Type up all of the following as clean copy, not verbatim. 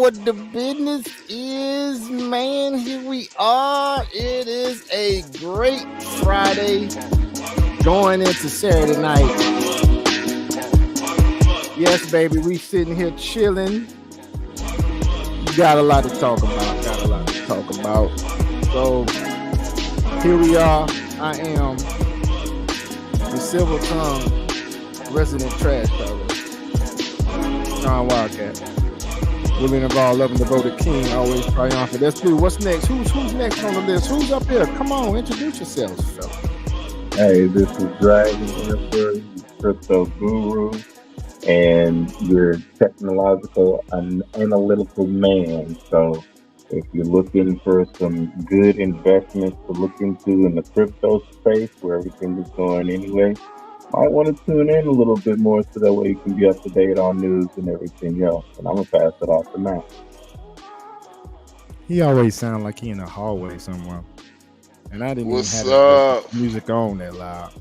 what the business is, man. Here we are. It is a great Friday going into Saturday night. Yes, baby, we sitting here chilling. Got a lot to talk about. So here we are. I am the silver tongue resident trash talker, Sean Wildcat. Women involved, loving, devoted king, always triumphant. That's true. What's next? Who's next on the list? Who's up here? Come on, introduce yourselves, fella. Hey, this is Dragon Emperor, crypto guru, and your technological and analytical man. So if you're looking for some good investments to look into in the crypto space where everything is going anyway, might want to tune in a little bit more so that way you can be up to date on news and everything else. And I'm going to pass it off to Matt. He always sounds like he in a hallway somewhere. And I didn't What's even have up? the music on that loud.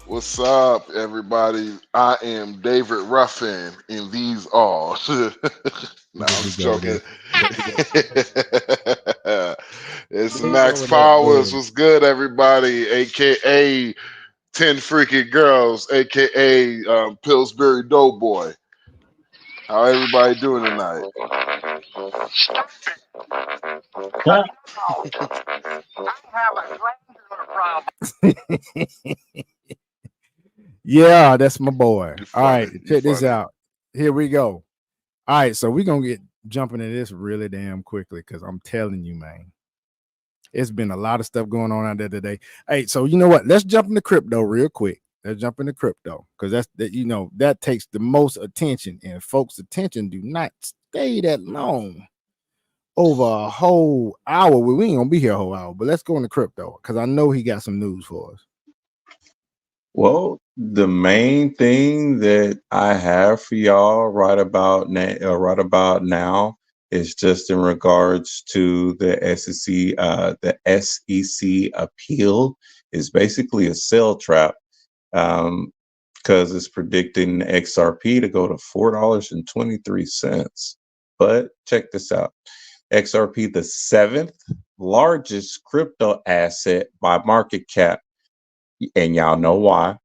What's up, everybody? I am David Ruffin, and these all. No, I'm just joking. It's Max Powers. What's good, everybody? AKA 10 Freaky Girls, AKA Pillsbury Doughboy. How everybody doing tonight? Yeah, that's my boy. You're All right, funny. check this out. Here we go. All right, so we're gonna get jumping into this really damn quickly because I'm telling you, man, it's been a lot of stuff going on out there today. Hey, so you know what? Let's jump into crypto real quick. Let's jump into crypto because that takes the most attention, and folks' attention do not stay that long over a whole hour. We ain't gonna be here a whole hour, but let's go into crypto because I know he got some news for us. Well, the main thing that I have for y'all right about now is just in regards to the SEC. The SEC appeal is basically a sell trap because it's predicting XRP to go to $4.23. But check this out: XRP, the seventh largest crypto asset by market cap, and y'all know why,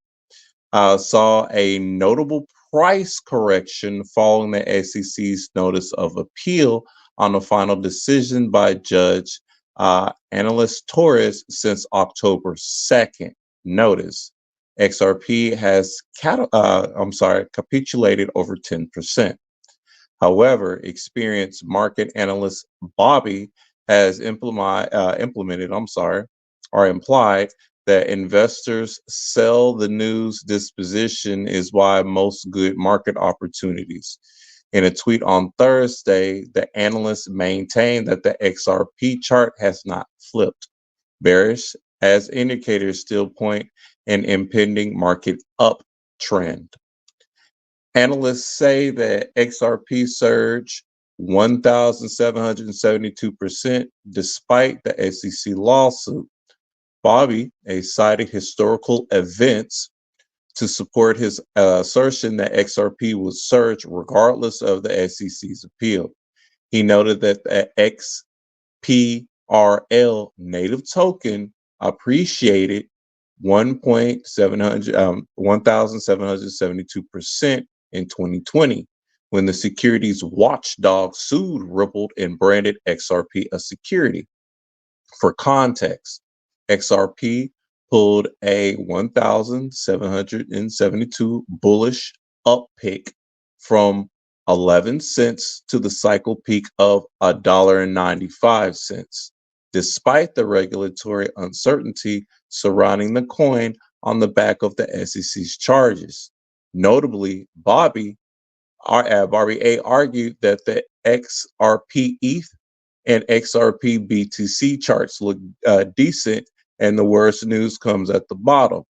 saw a notable price correction following the SEC's notice of appeal on the final decision by Judge Analyst Torres since October 2nd. Notice XRP has capitulated over 10%. However, experienced market analyst Bobby has implied that investors sell the news disposition is why most good market opportunities. In a tweet on Thursday, the analyst maintained that the XRP chart has not flipped bearish, as indicators still point an impending market uptrend. Analysts say that XRP surged 1,772% despite the SEC lawsuit. Bobby cited historical events to support his assertion that XRP would surge regardless of the SEC's appeal. He noted that the XPRL native token appreciated 1,772% in 2020 when the securities watchdog sued Ripple and branded XRP a security. For context, XRP pulled a 1,772 bullish uppick from 11 cents to the cycle peak of $1.95, despite the regulatory uncertainty surrounding the coin on the back of the SEC's charges. Notably, Bobby A argued that the XRP ETH and XRP BTC charts look decent, and the worst news comes at the bottom.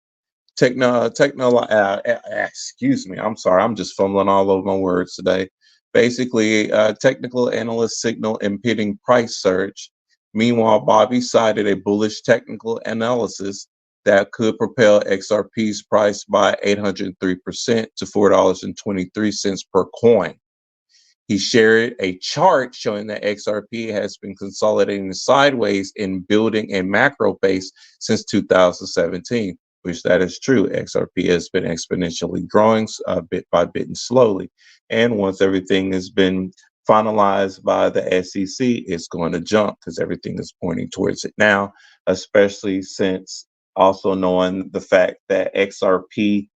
Excuse me, I'm sorry, I'm just fumbling all over my words today. Basically, technical analysts signal impending price surge. Meanwhile, Bobby cited a bullish technical analysis that could propel XRP's price by 803% to $4.23 per coin. He shared a chart showing that XRP has been consolidating sideways in building and macro base since 2017, which that is true. XRP has been exponentially growing bit by bit and slowly. And once everything has been finalized by the SEC, it's going to jump because everything is pointing towards it now, especially since also knowing the fact that XRP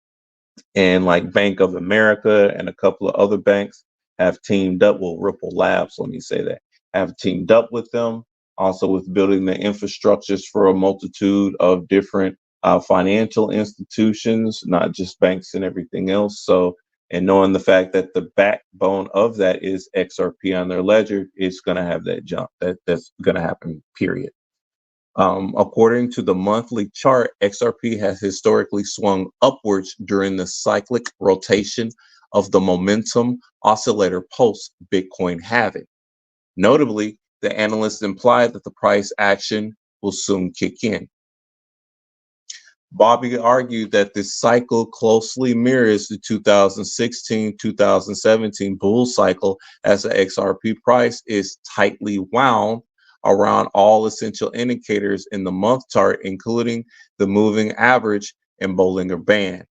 and like Bank of America and a couple of other banks have teamed up. Well, Ripple Labs, let me say that, have teamed up with them, also with building the infrastructures for a multitude of different financial institutions, not just banks and everything else. So, and knowing the fact that the backbone of that is XRP on their ledger, it's going to have that jump. That's going to happen, period. According to the monthly chart, XRP has historically swung upwards during the cyclic rotation of the momentum oscillator post Bitcoin halving. Notably, the analysts implied that the price action will soon kick in. Bobby argued that this cycle closely mirrors the 2016-2017 bull cycle, as the XRP price is tightly wound around all essential indicators in the month chart, including the moving average and Bollinger Band.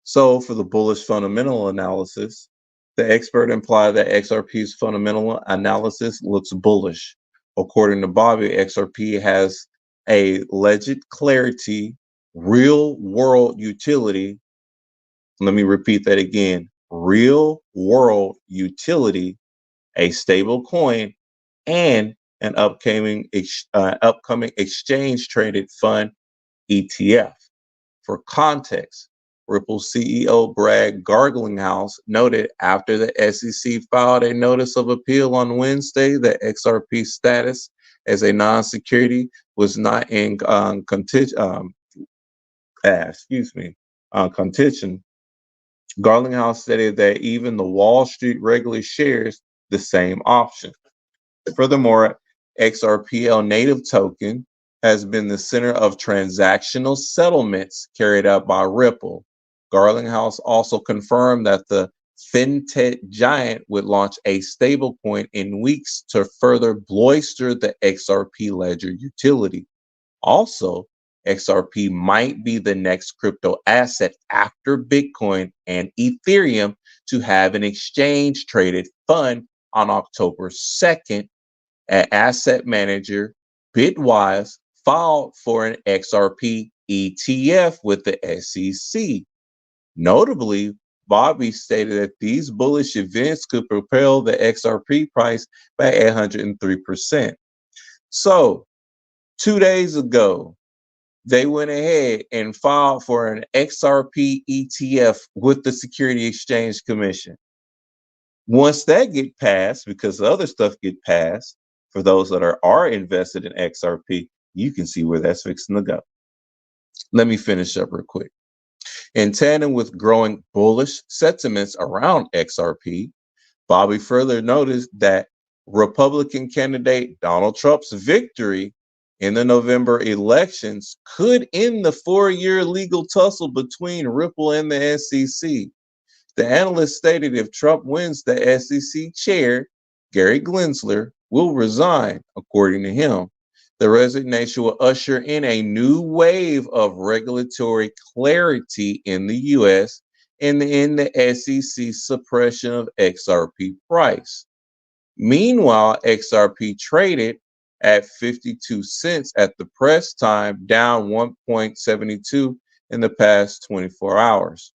So for the bullish fundamental analysis, the expert implied that XRP's fundamental analysis looks bullish. According to Bobby, XRP has a legit clarity, real world utility. Let me repeat that again. Real world utility, a stable coin, and an upcoming exchange traded fund ETF. For context, Ripple CEO Brad Garlinghouse noted after the SEC filed a notice of appeal on Wednesday that XRP status as a non-security was not in contention. Garlinghouse stated that even the Wall Street regularly shares the same option. Furthermore, XRPL native token has been the center of transactional settlements carried out by Ripple. Garlinghouse also confirmed that the fintech giant would launch a stablecoin in weeks to further bolster the XRP ledger utility. Also, XRP might be the next crypto asset after Bitcoin and Ethereum to have an exchange traded fund on October 2nd. An asset manager, Bitwise, filed for an XRP ETF with the SEC. Notably, Bobby stated that these bullish events could propel the XRP price by 103%. So, 2 days ago, they went ahead and filed for an XRP ETF with the Security Exchange Commission. Once that get passed, because the other stuff get passed, for those that are invested in XRP, you can see where that's fixing to go. Let me finish up real quick. In tandem with growing bullish sentiments around XRP, Bobby further noticed that Republican candidate Donald Trump's victory in the November elections could end the 4-year legal tussle between Ripple and the SEC. The analyst stated if Trump wins, the SEC chair, Gary Gensler, will resign, according to him. The resignation will usher in a new wave of regulatory clarity in the U.S. and in the SEC suppression of XRP price. Meanwhile, XRP traded at 52 cents at the press time, down 1.72 in the past 24 hours.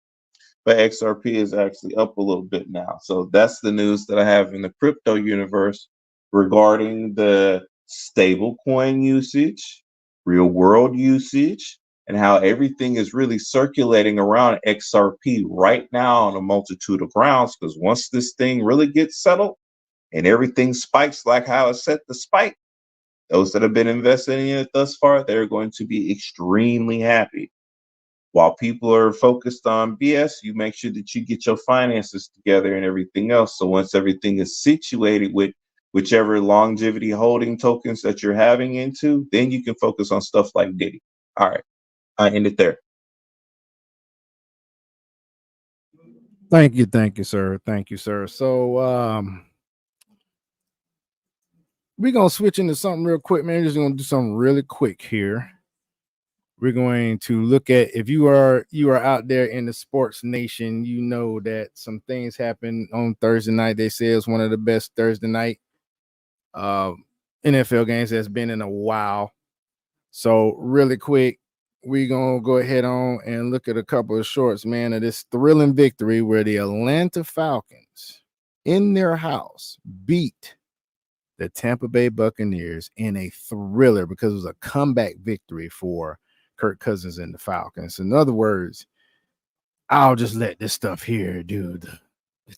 But XRP is actually up a little bit now. So that's the news that I have in the crypto universe regarding the stable coin usage, real world usage, and how everything is really circulating around XRP right now on a multitude of grounds. Because once this thing really gets settled and everything spikes like how it's set to spike, those that have been invested in it thus far, they're going to be extremely happy. While people are focused on BS, you make sure that you get your finances together and everything else. So once everything is situated with whichever longevity holding tokens that you're having into, then you can focus on stuff like Diddy. All right, I end it there. Thank you, sir. Thank you, sir. So we're gonna switch into something real quick, man. We're just gonna do something really quick here. We're going to look at if you are out there in the sports nation, you know that some things happen on Thursday night. They say it's one of the best Thursday night NFL games that's been in a while. So really quick, we're gonna go ahead on and look at a couple of shorts, man, of this thrilling victory where the Atlanta Falcons in their house beat the Tampa Bay Buccaneers in a thriller because it was a comeback victory for Kirk Cousins and the Falcons. In other words, I'll just let this stuff here do the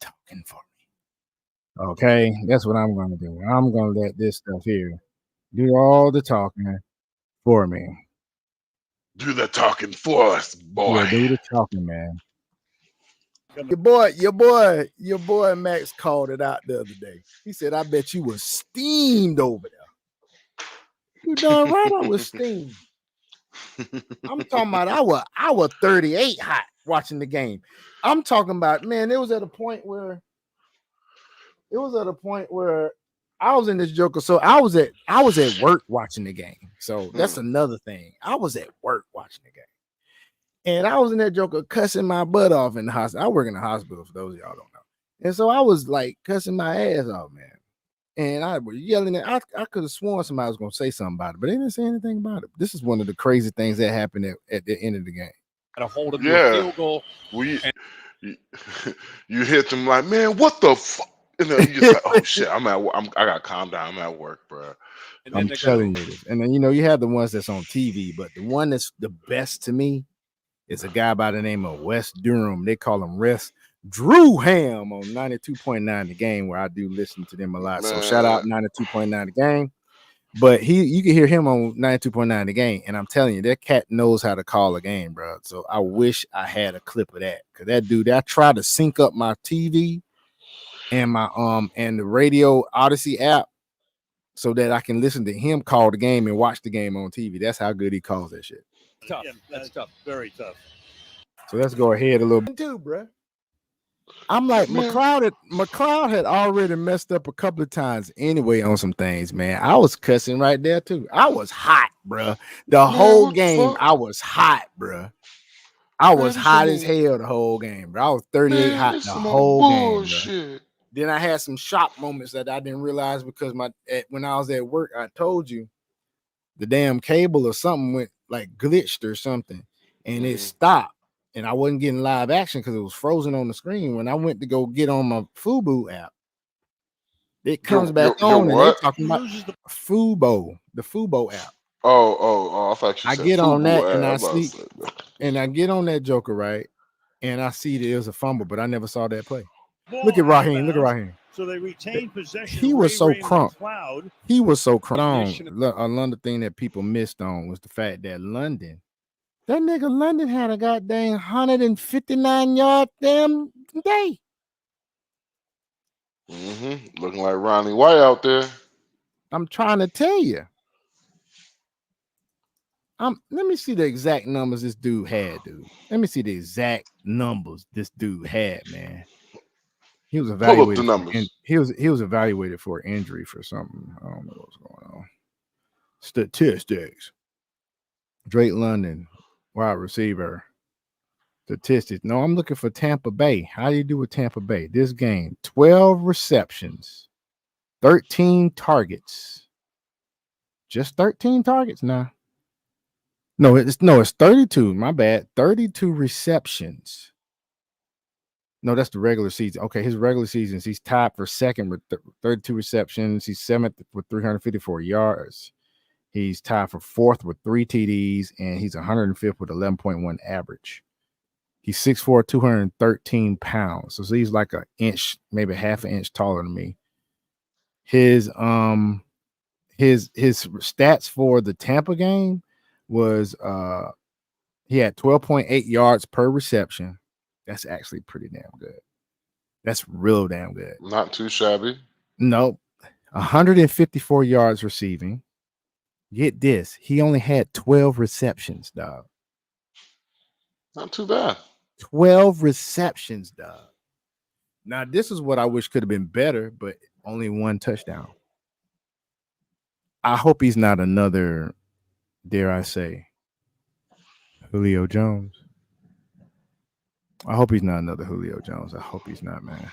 talking for me. Okay, that's what I'm gonna do. I'm gonna let this stuff here do all the talking for me. Do the talking for us, boy. Yeah, do the talking, man. Your boy Max called it out the other day. He said, "I bet you was steamed over there." You darn right, I was steamed. I'm talking about I was 38 hot watching the game. I'm talking about, man, it was at a point where I was in this joker. So I was at work watching the game. So that's another thing. I was at work watching the game. And I was in that joker cussing my butt off in the hospital. I work in the hospital for those of y'all don't know. And so I was like cussing my ass off, man. And I was yelling at I could have sworn somebody was gonna say something about it, but they didn't say anything about it. This is one of the crazy things that happened at the end of the game. To hold him to a field goal. You hit them like, man, what the fuck? You know, you just like, oh shit, I gotta calm down. I'm at work, bro. I'm telling you this. And then you have the ones that's on TV, but the one that's the best to me is a guy by the name of Wes Durham. They call him Drew Ham on 92.9 The Game, where I do listen to them a lot. So shout out 92.9 The Game. But you can hear him on 92.9 The Game, and I'm telling you, that cat knows how to call a game, bro. So I wish I had a clip of that, because that dude, I try to sync up my TV and my and the Radio Odyssey app so that I can listen to him call the game and watch the game on TV. That's how good he calls that shit. Tough. That's tough. Very tough. So let's go ahead a little bit too, bro. I'm like, McLeod had already messed up a couple of times anyway on some things, man. I was cussing right there too. I was hot, bro. The whole game, I was hot, bro. I was hot as hell the whole game, bro. I was 38 hot the whole game, bro. Then I had some shock moments that I didn't realize because when I was at work, I told you the damn cable or something went like glitched or something, and it stopped. And I wasn't getting live action because it was frozen on the screen. When I went to go get on my Fubo app, it comes back on, and they're talking about Fubo, the Fubo app. Oh! I thought you said I get on that, app. and I see, and I get on that joker, right? And I see that it was a fumble, but I never saw that play. Look at Raheem. Look at Raheem. So they retained possession. He was so crunk. He was so crunk. Addition- Another thing that people missed on was the fact that that nigga London had a goddamn 159-yard damn day. Looking like Ronnie White out there. I'm trying to tell you. Let me see the exact numbers this dude had, dude. Let me see the exact numbers this dude had, man. He was evaluated. Pull up the numbers. He was evaluated for injury for something. I don't know what's going on. Statistics. Drake London, wide receiver. Statistics. No, I'm looking for Tampa Bay. How do you do with Tampa Bay? This game, 12 receptions, 13 targets. Just 13 targets now. No, it's 32. My bad. 32 receptions. No, that's the regular season. Okay, his regular seasons, he's tied for second with 32 receptions. He's seventh with 354 yards. He's tied for fourth with 3 TDs, and he's 105th with 11.1 average. He's 6'4", 213 pounds. So he's like an inch, maybe half an inch taller than me. His stats for the Tampa game was he had 12.8 yards per reception. That's actually pretty damn good. That's real damn good. Not too shabby. Nope. 154 yards receiving. Get this. He only had 12 receptions, dog. Not too bad. 12 receptions, dog. Now, this is what I wish could have been better, but only one touchdown. I hope he's not another, dare I say, Julio Jones. I hope he's not another Julio Jones. I hope he's not, man.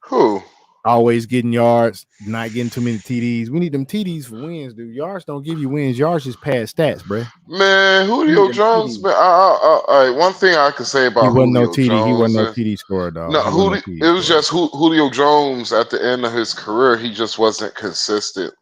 Who? Always getting yards, not getting too many TDs. We need them TDs for wins, dude. Yards don't give you wins. Yards just pad stats, bro. Man, Julio Jones. Man, all right, one thing I can say about He wasn't Julio no TD. Jones, he wasn't no TD scorer, dog. No, it was just Julio Jones at the end of his career. He just wasn't consistently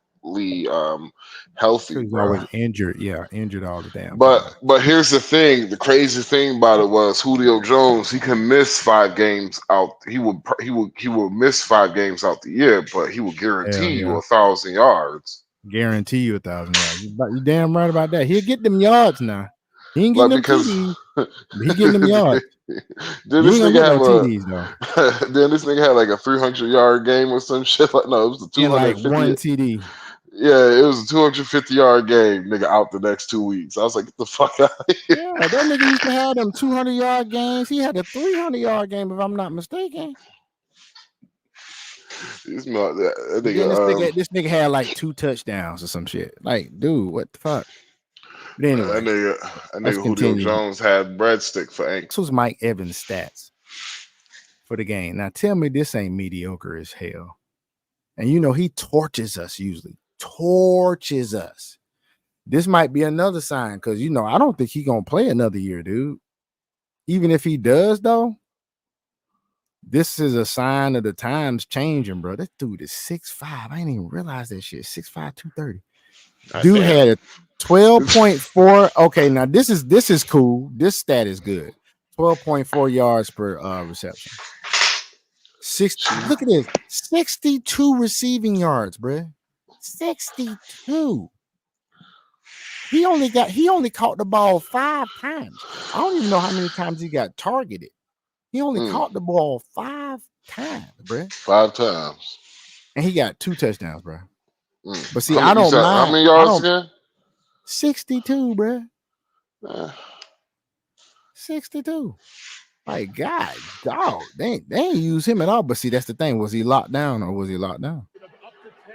healthy. He's bro. always injured. Yeah, injured all the damn But time. but here's the thing. The crazy thing about it was Julio Jones. He can miss 5 games out. He will miss 5 games out the year, but he will guarantee you 1,000 yards. Guarantee you 1,000 yards. You damn right about that. He'll get them yards now. He ain't getting them TDs. He getting them yards. Then this nigga had TDs though. Then this nigga had like a 300-yard game or some shit. Like no, it was a 250. Like one TD. Yeah, it was a 250-yard game, nigga, out the next 2 weeks. I was like, get the fuck out of here. Yeah, that nigga used to have them 200-yard games. He had a 300-yard game, if I'm not mistaken. This nigga had like 2 touchdowns or some shit. Like, dude, what the fuck? But anyway, that nigga Julio Jones had breadstick for ankle. This was Mike Evans' stats for the game. Now, tell me this ain't mediocre as hell. And you know, he torches us usually. Torches us. This might be another sign because, you know, I don't think he's going to play another year, dude. Even if he does, though, this is a sign of the times changing, bro. This dude is 6'5". I didn't even realize that shit. 6'5", 230. Dude had a 12.4. Okay, now this is cool. This stat is good. 12.4 yards per reception. 60. Look at this. 62 receiving yards, bro. 62. He only caught the ball 5 times. I don't even know how many times he got targeted. He only caught the ball 5 times, bro. 5 times. And he got 2 touchdowns, bro. But see, I don't mind. How many yards again? 62, bro. 62. Like, God, dog, they ain't use him at all. But see, that's the thing. Was he locked down or was he locked down?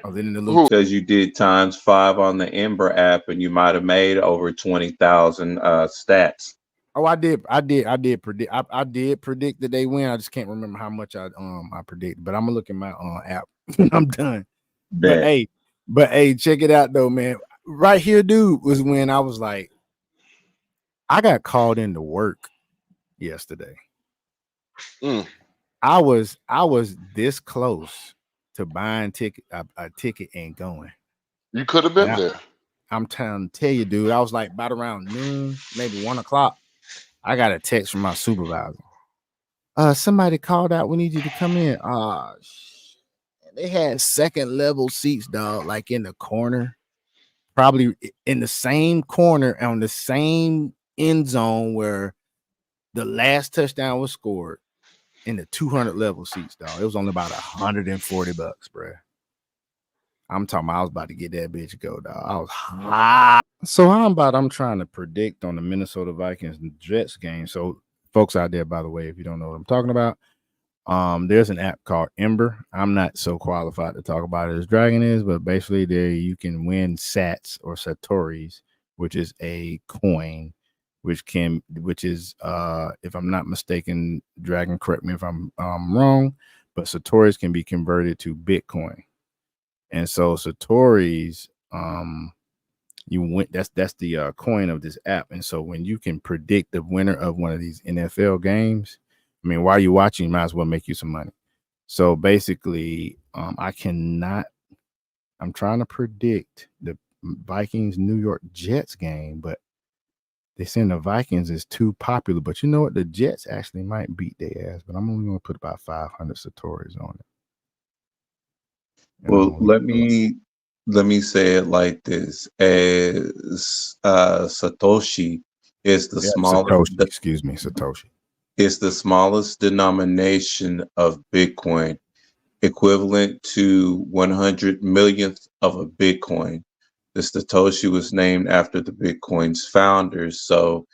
Because you did ×5 on the Ember app, and you might have made over 20,000 stats. Oh, I did predict. I did predict that they win. I just can't remember how much I predicted. But I'm gonna look at my app. I'm done. But hey, check it out though, man. Right here, dude, was when I was like, I got called into work yesterday. I was this close to buying a ticket and going. You could have been there. I'm trying to tell you, dude. I was like about around noon, maybe 1 o'clock. I got a text from my supervisor. Somebody called out. We need you to come in. They had 2nd level seats, dog, like in the corner, probably in the same corner on the same end zone where the last touchdown was scored. In the 200 level seats, dog. It was only about $140, bro. I'm talking about I was about to get that bitch go, dog. I was hot. So I'm trying to predict on the Minnesota Vikings and Jets game. So folks out there, by the way, if you don't know what I'm talking about, there's an app called Ember. I'm not so qualified to talk about it as Dragon is, but basically there you can win sats or satoris, which is a coin, which is if I'm not mistaken, Dragon, correct me if I'm wrong, but satoris can be converted to Bitcoin. And so satoris, you win. That's the coin of this app. And so when you can predict the winner of one of these NFL games, I mean, while you're watching, you might as well make you some money. So basically, I'm trying to predict the Vikings New York Jets game, but they saying the Vikings is too popular. But you know what? The Jets actually might beat their ass, but I'm only going to put about 500 satoris on it. Well, let me say it like this: as Satoshi is the smallest. Satoshi. It's the smallest denomination of Bitcoin, equivalent to 100 millionth of a Bitcoin. The Satoshi was named after the Bitcoin's founders. So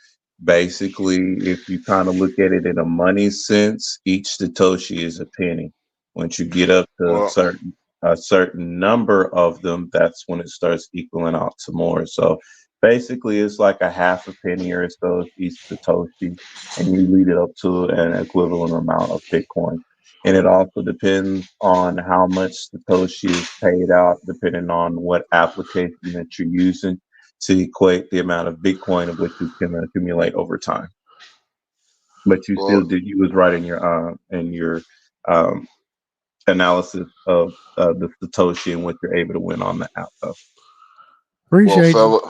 Basically, if you kind of look at it in a money sense, each Satoshi is a penny. Once you get up to Well, a certain number of them, that's when it starts equaling out to more. So basically, it's like a half a penny or so each Satoshi, and you lead it up to an equivalent amount of Bitcoin. And it also depends on how much Satoshi is paid out, depending on what application that you're using to equate the amount of Bitcoin of which you can accumulate over time. But you well, still did. You was right in your um, analysis of the Satoshi and what you're able to win on the app. Though. Appreciate you.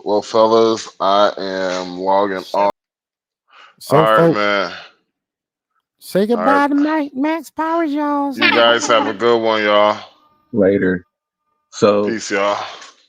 Well, fellas, I am logging off. So, All right, folks, man. say All goodbye right. to Max Power, y'all. You guys have a good one, y'all. Later. So Peace, y'all.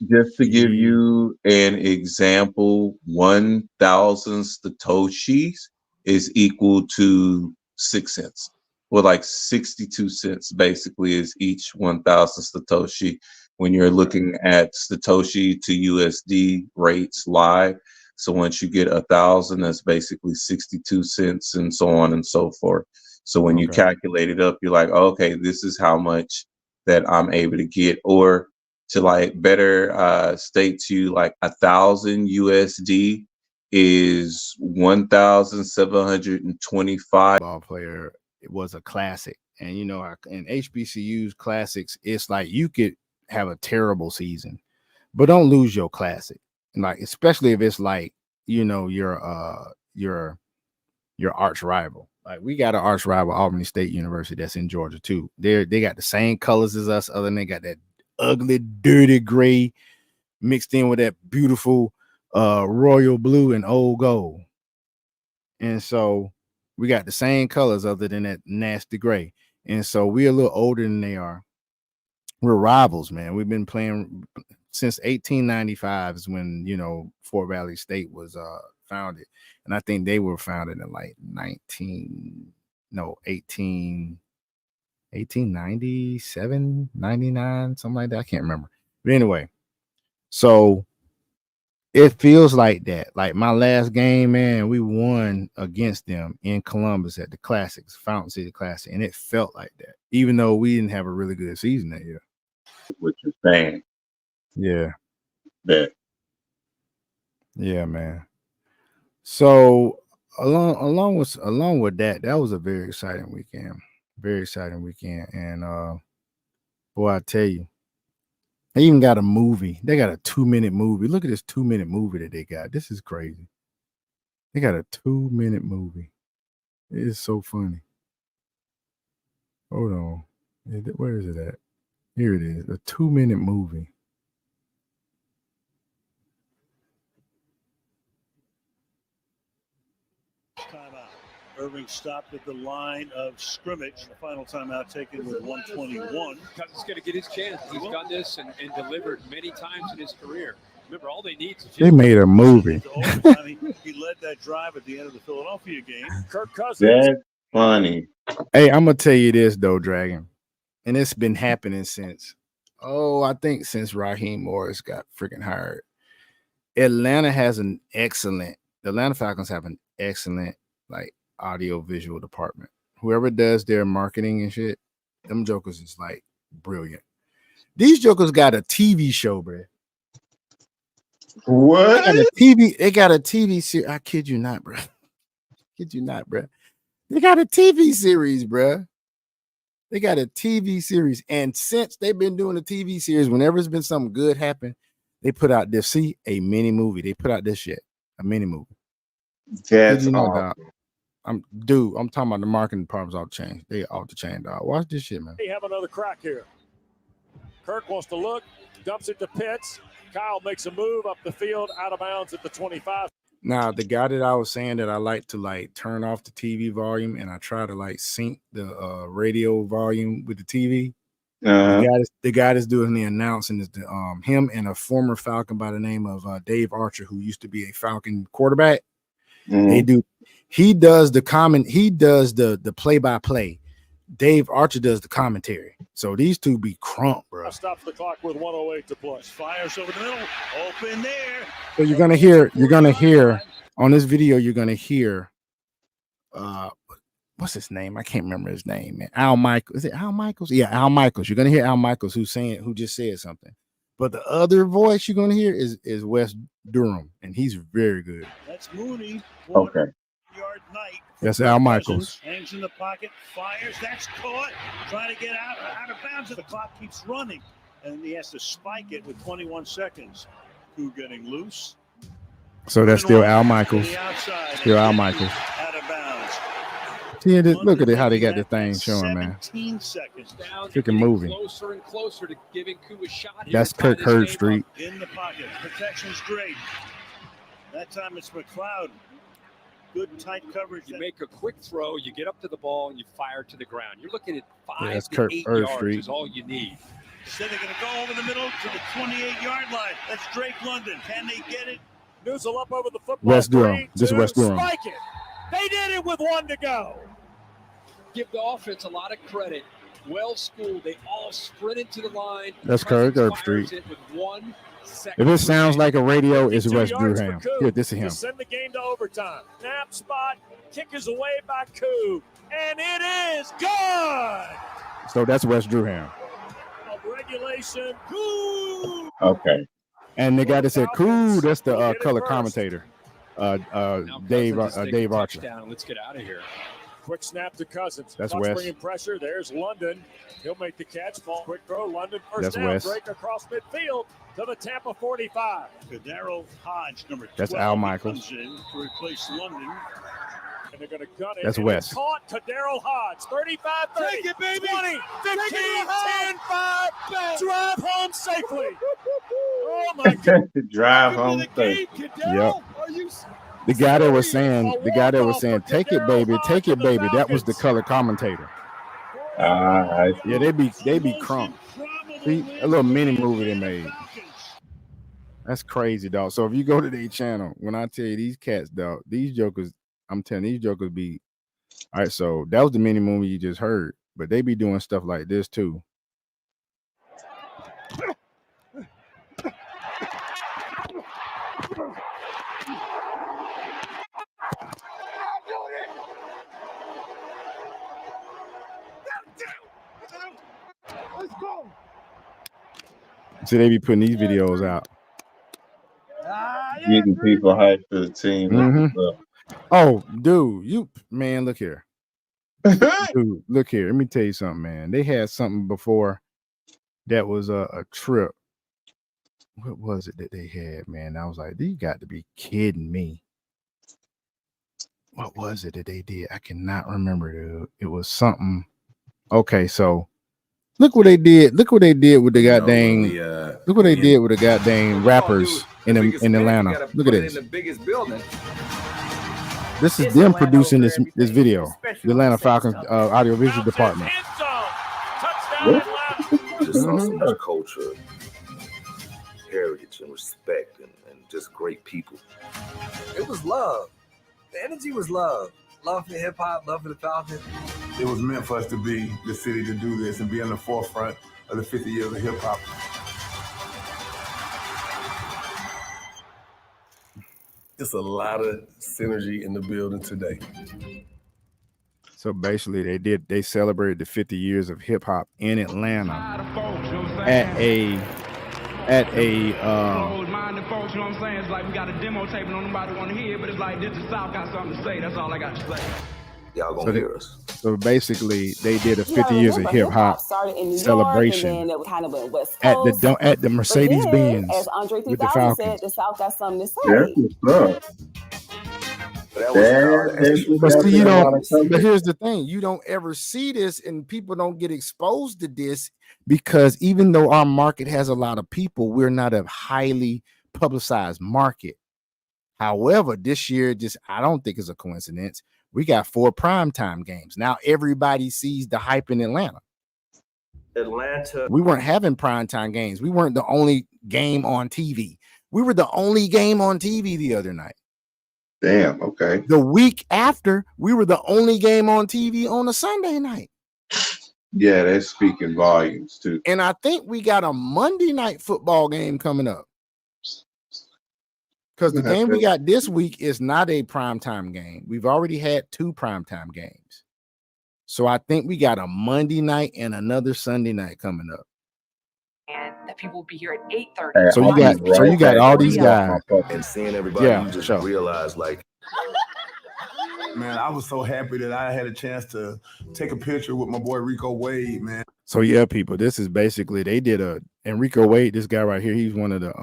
just to give you an example, 1,000 Satoshis is equal to 6 cents. Well, like 62 cents basically is each 1,000 Satoshi when you're looking at Satoshi to USD rates live. So once you get 1,000, that's basically 62 cents and so on and so forth. So when you calculate it up, you're like, okay, this is how much that I'm able to get. Or to like better state to you, like 1,000 USD is 1,725. Ball player, it was a classic. And you know, in HBCU's classics, it's like you could have a terrible season, but don't lose your classic. Like, especially if it's like, you know, your arch rival. Like, we got an arch rival, Albany State University, that's in Georgia too. They got the same colors as us, other than they got that ugly, dirty gray mixed in with that beautiful royal blue and old gold. And so we got the same colors other than that nasty gray. And so we're a little older than they are. We're rivals, man. We've been playing since 1895 is when, you know, Fort Valley State was founded. And I think they were founded in like 1897, 99, something like that. I can't remember. But anyway, so it feels like that. Like my last game, man, we won against them in Columbus at the Classics, Fountain City Classic, and it felt like that, even though we didn't have a really good season that year. What you're saying. Yeah. That. Yeah, man. So along with that, that was a very exciting weekend. Very exciting weekend. And boy, I tell you, they even got a movie. They got a 2-minute movie. Look at this 2-minute movie that they got. This is crazy. They got a 2-minute movie. It is so funny. Hold on. Where is it at? Here it is. A 2-minute movie. Timeout. Irving stopped at the line of scrimmage. The final timeout taken with 1:21. He's going to get his chance. He's done this and delivered many times in his career. Remember, all they need is they made a movie. He led that drive at the end of the Philadelphia game. Kirk Cousins. That's funny. Hey, I'm gonna tell you this though, Dragon, and it's been happening since I think since Raheem Morris got freaking hired. The Atlanta Falcons have an excellent like audio visual department. Whoever does their marketing and shit, them jokers is like brilliant. These jokers got a TV show, bro. What? They got a TV series. I kid you not, bro. They got a TV series, bro. They got a TV series. And since they've been doing a TV series, whenever it's been something good happen, they put out this, a mini movie. They put out this shit, a mini movie. That's awesome. I'm talking about the marketing department's off the chain. They off the chain, dog. Watch this shit, man. They have another crack here. Kirk wants to look, dumps it to Pitts. Kyle makes a move up the field, out of bounds at the 25. Now, the guy that I was saying that I like to like turn off the TV volume and I try to like sync the radio volume with the TV. The guy that's doing the announcing is him and a former Falcon by the name of Dave Archer, who used to be a Falcon quarterback. Mm-hmm. He does the play-by-play. Dave Archer does the commentary. So these two be crunk, bro. Stops the clock with 1:08 to play. Fires over the middle. Open there. So you're gonna hear On this video, you're gonna hear what's his name? I can't remember his name, man. Al Michaels. Is it Al Michaels? Yeah, Al Michaels. You're gonna hear Al Michaels who just said something. But the other voice you're gonna hear is Wes Durham, and he's very good. That's Mooney. Okay. Yard night. That's Al Michaels. Hangs in the pocket, fires. That's caught. Trying to get out of bounds. The clock keeps running, and he has to spike it with 21 seconds. Who getting loose? So that's still Al Michaels. Still Al Michaels. Out of bounds. See, look at it, how they got the thing showing, man. 17 seconds. Freaking moving. Closer and closer to giving Koo a shot here. That's Kirk Herbstreit. In the pocket. Protection's great. That time it's McLeod. Good tight coverage. You make a quick throw, you get up to the ball, and you fire to the ground. You're looking at 5 that's to Kirk 8 Herbstreit. yards is all you need. So they're going to go over the middle to the 28-yard line. That's Drake London. Can they get it? Noozle up over the football. Wes Durham. This is Wes Durham. Spike it. They did it with 1 to go. Give the offense a lot of credit. Well schooled. They all sprinted to the line. That's Kirk Herbstreit. It with 1 second. If it sounds like a radio, it's 52 Wes yards for Durham. Koo Here, this is him. to send the game to overtime. Snap spot. Kick is away by Koo. And it is good. So that's Wes Durham. Of regulation. Koo. Okay. And the guy that said "cool," that's the Get it color first. commentator, Now Dave Cousins takes a Dave Archer. touchdown. Let's get out of here. Quick snap to Cousins. That's Bucks Wes. bringing pressure. There's London. He'll make the catch. Ball. Quick throw. London first That's down. Wes. Drake across midfield to the Tampa 45. Daryl Hodge, number 12. That's Al Michaels. Comes in to replace London. And they're going to gun it. That's and Wes. it's caught to Daryl Hodge. 35, 30, Take it, baby. 20, 15, 10, 5. Drive home safely. Oh, my God. Drive home safe. Yep. The guy that was saying, "Take it, baby, take it, baby." That was the color commentator. I see. Yeah, they be crunk. See, a little mini movie they made. That's crazy, dog. So if you go to their channel, when I tell you these cats, dog, these jokers, I'm telling you, these jokers be all right. So that was the mini movie you just heard, but they be doing stuff like this too. So they be putting these videos out. Getting people hyped for the team. Mhm. Oh, dude, look here. Dude, look here. Let me tell you something, man. They had something before that was a trip. What was it that they had, man? I was like, you got to be kidding me. What was it that they did? I cannot remember, dude. It was something. Okay, so look what they did. Look what they did with the goddamn. Look what they did with the goddamn rappers in Atlanta. Look at this. This is them producing this video. The Atlanta Falcons audiovisual department. Just saw so much culture, heritage, and respect, and just great people. It was love. The energy was love. Love for hip hop, love for the Falcons. It was meant for us to be the city to do this and be on the forefront of the 50 years of hip hop. It's a lot of synergy in the building today. So basically, they celebrated the 50 years of hip hop in Atlanta at a folks, you know what I'm saying? It's like we got a demo tape and nobody want to hear it, but it's like this the South got something to say. That's all I got to say. Y'all gonna hear us. So basically, they did a 50 years of hip hop celebration at the Mercedes Benz as Andre with the 3000 Falcons. said, the South got something to say. But see, you don't. But here's the thing: you don't ever see this, and people don't get exposed to this because even though our market has a lot of people, we're not a highly publicized market. However, this year, I don't think it's a coincidence. We got 4 primetime games. Now everybody sees the hype in Atlanta. We weren't having primetime games. We weren't the only game on TV. We were the only game on TV the other night. Damn, okay. The week after, we were the only game on TV on a Sunday night. Yeah, that's speaking volumes too. And I think we got a Monday night football game coming up. Because the game we got this week is not a primetime game. We've already had 2 primetime games. So I think we got a Monday night and another Sunday night coming up. And that people will be here at 8:30. So you got all these guys. And seeing everybody, you just realize, like, man, I was so happy that I had a chance to take a picture with my boy Rico Wade, man. So yeah, people, this is basically they did Enrico Wade, this guy right here, he's one of the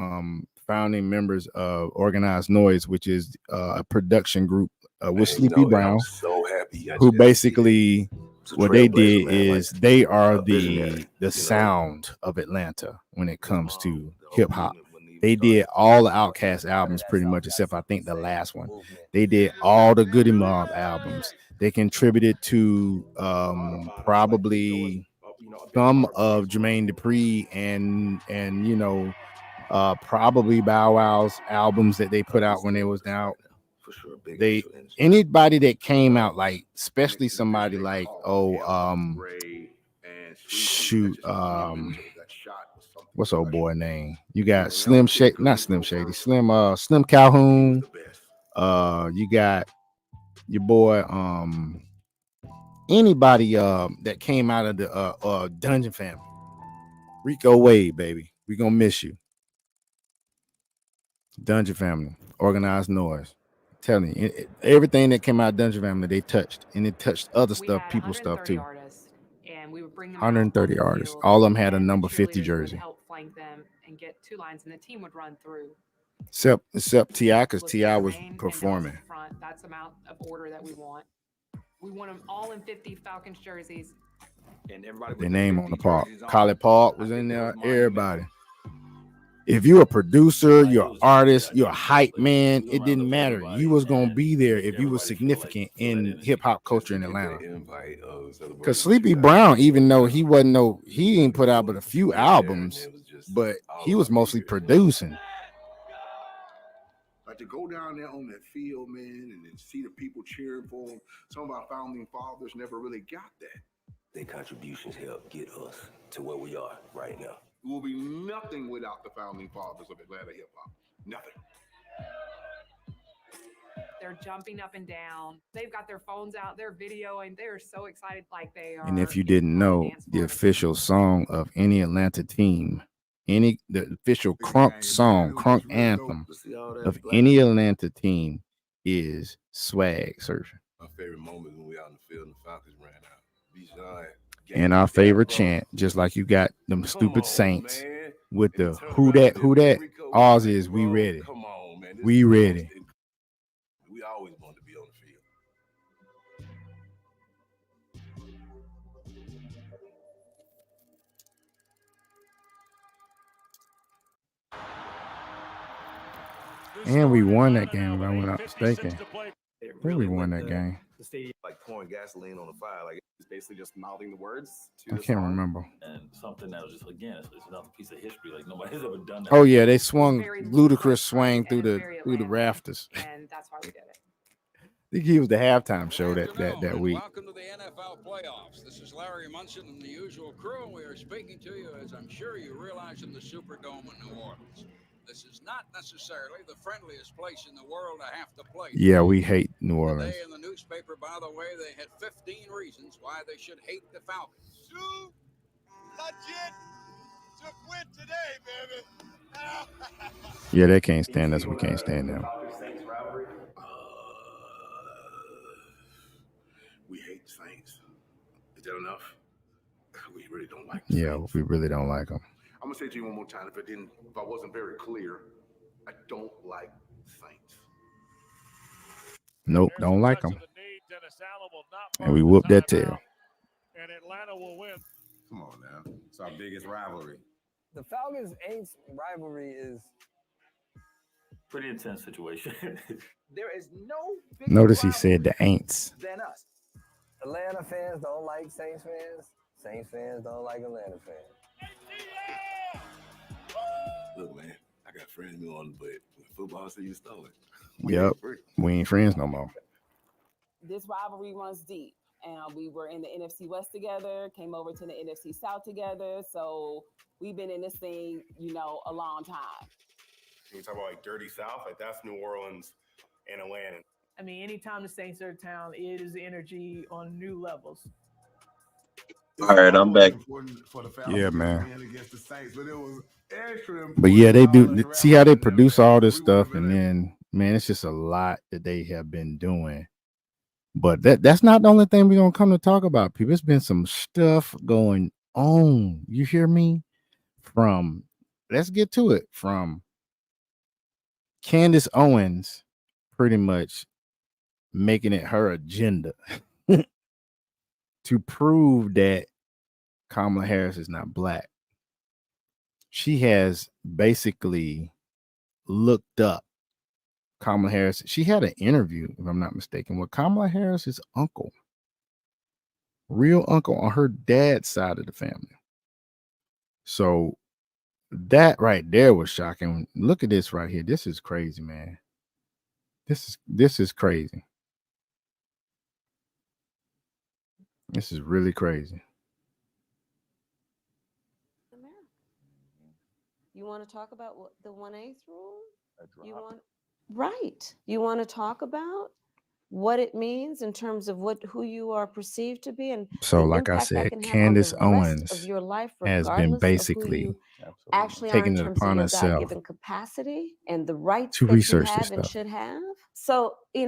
founding members of Organized Noise, which is a production group with Sleepy Brown, so happy. who basically what they did is they are the sound of Atlanta when it comes to hip hop. They did all the Outkast albums pretty much, except I think the last one. They did all the Goody Mob albums. They contributed to probably some of Jermaine Dupri and probably Bow Wow's albums that they put out when they was out. For sure, Anybody that came out, like especially somebody like what's old boy name? You got Slim Shady, not Slim Shady, Slim Calhoun. You got your boy anybody that came out of the Dungeon family. Rico Wade, baby, we gonna miss you. Dungeon family, Organized Noise. I'm telling you, everything that came out of Dungeon family, they touched, and it touched other stuff, people's stuff too. And we would bring them 130 artists. All of them had a number 50 jersey. Help flank them and get 2 lines, and the team would run through. Except T.I., because T.I. was performing. That's the amount of order that we want. We want them all in 50 Falcons jerseys. And everybody, their name on the park. Collie Park was in there. Everybody. If you're a producer, you're an artist, you're a hype man, it didn't matter. You was gonna be there if you were significant in hip hop culture in Atlanta. Because Sleepy Brown, even though he ain't put out but a few albums, but he was mostly producing. Like to go down there on that field, man, and then see the people cheering for him. Some of our founding fathers never really got that. Their contributions help get us to where we are right now. It will be nothing without the founding fathers of Atlanta hip hop. Nothing. They're jumping up and down. They've got their phones out. They're videoing. They're so excited, like they are. And if you didn't know, the official song of any Atlanta team, the official crunk song, crunk anthem of any Atlanta team is Swag Surfing. My favorite moment when we out in the field and the Falcons ran out. Bijan. And our favorite chant, just like you got them stupid Saints with the who that, ours is we ready. Come on, man. We ready. We always want to be on the field. And we won that game, if I'm not mistaken. I think we won that game. The stadium, like pouring gasoline on the fire, like it's basically just mouthing the words to I can't remember. And something that was just, again, it's another piece of history. Like nobody's ever done that. Oh yeah, they swung ludicrous swang through the rafters. And that's why we did it. I think he was the halftime show that week. Welcome to the NFL playoffs. This is Larry Munson and the usual crew, and we are speaking to you, as I'm sure you realize, in the Superdome in New Orleans. This is not necessarily the friendliest place in the world to have to play. Yeah, we hate New Orleans. Today in the newspaper, by the way, they had 15 reasons why they should hate the Falcons. Too legit to quit today, baby. Yeah, they can't stand us. We can't stand them. We hate the Saints. Is that enough? We really don't like the Yeah, Saints. we really don't like them. I'm gonna say to you one more time. If I wasn't very clear, I don't like Saints. Nope, don't like them. And we whooped that tail. And Atlanta will win. Come on now. It's our biggest rivalry. The Falcons-Aints rivalry is pretty intense situation. There is no big Notice he said the Aints. than us. Atlanta fans don't like Saints fans. Saints fans don't like Atlanta fans. Look, man, I got friends new on, but football say you stole it. Yep, we ain't friends no more. This rivalry runs deep, and we were in the NFC West together, came over to the NFC South together, so we've been in this thing, a long time. When we talk about like dirty South, like that's New Orleans and Atlanta. I mean, anytime the Saints are in town, it is energy on new levels. All right, I'm back. Yeah, man. But yeah, they do see how they produce all this stuff, and then man, it's just a lot that they have been doing. But that's not the only thing we're gonna come to talk about, people. It's been some stuff going on. You hear me? Let's get to it. From Candace Owens pretty much making it her agenda to prove that Kamala Harris is not black. She has basically looked up Kamala Harris. She had an interview, if I'm not mistaken, with Kamala Harris's uncle, real uncle on her dad's side of the family. So that right there was shocking. Look at this right here. This is crazy, man. This is crazy. This is really crazy. You want to talk about what the 1/8 rule? You want to talk about what it means in terms of who you are perceived to be, and So, the like I impact that said, can have on Candace the rest Owens of your life, has been regardless of who basically you actually are taking in it terms of upon your herself God-given capacity and the rights to that you research this have and stuff. should have. So, I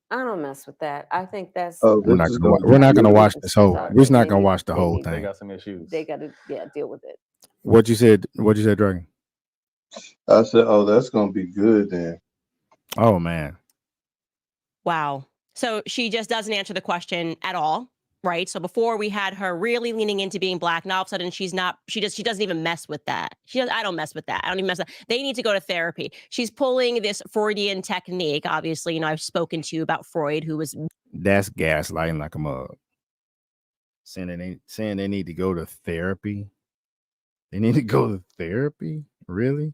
don't mess with that. I think that's We're not gonna watch this whole. We're not gonna watch the whole They thing. got some issues. They got to deal with it. What you said, Dragon? I said, oh, that's gonna be good then. Oh man. Wow. So she just doesn't answer the question at all, right? So before we had her really leaning into being black. Now all of a sudden she's not. She doesn't even mess with that. I don't mess with that. I don't even mess with that. They need to go to therapy. She's pulling this Freudian technique. Obviously, I've spoken to you about Freud, who was. That's gaslighting like a mug. Saying they need to go to therapy. They need to go to therapy? Really?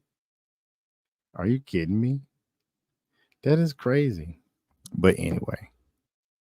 Are you kidding me? That is crazy. But anyway.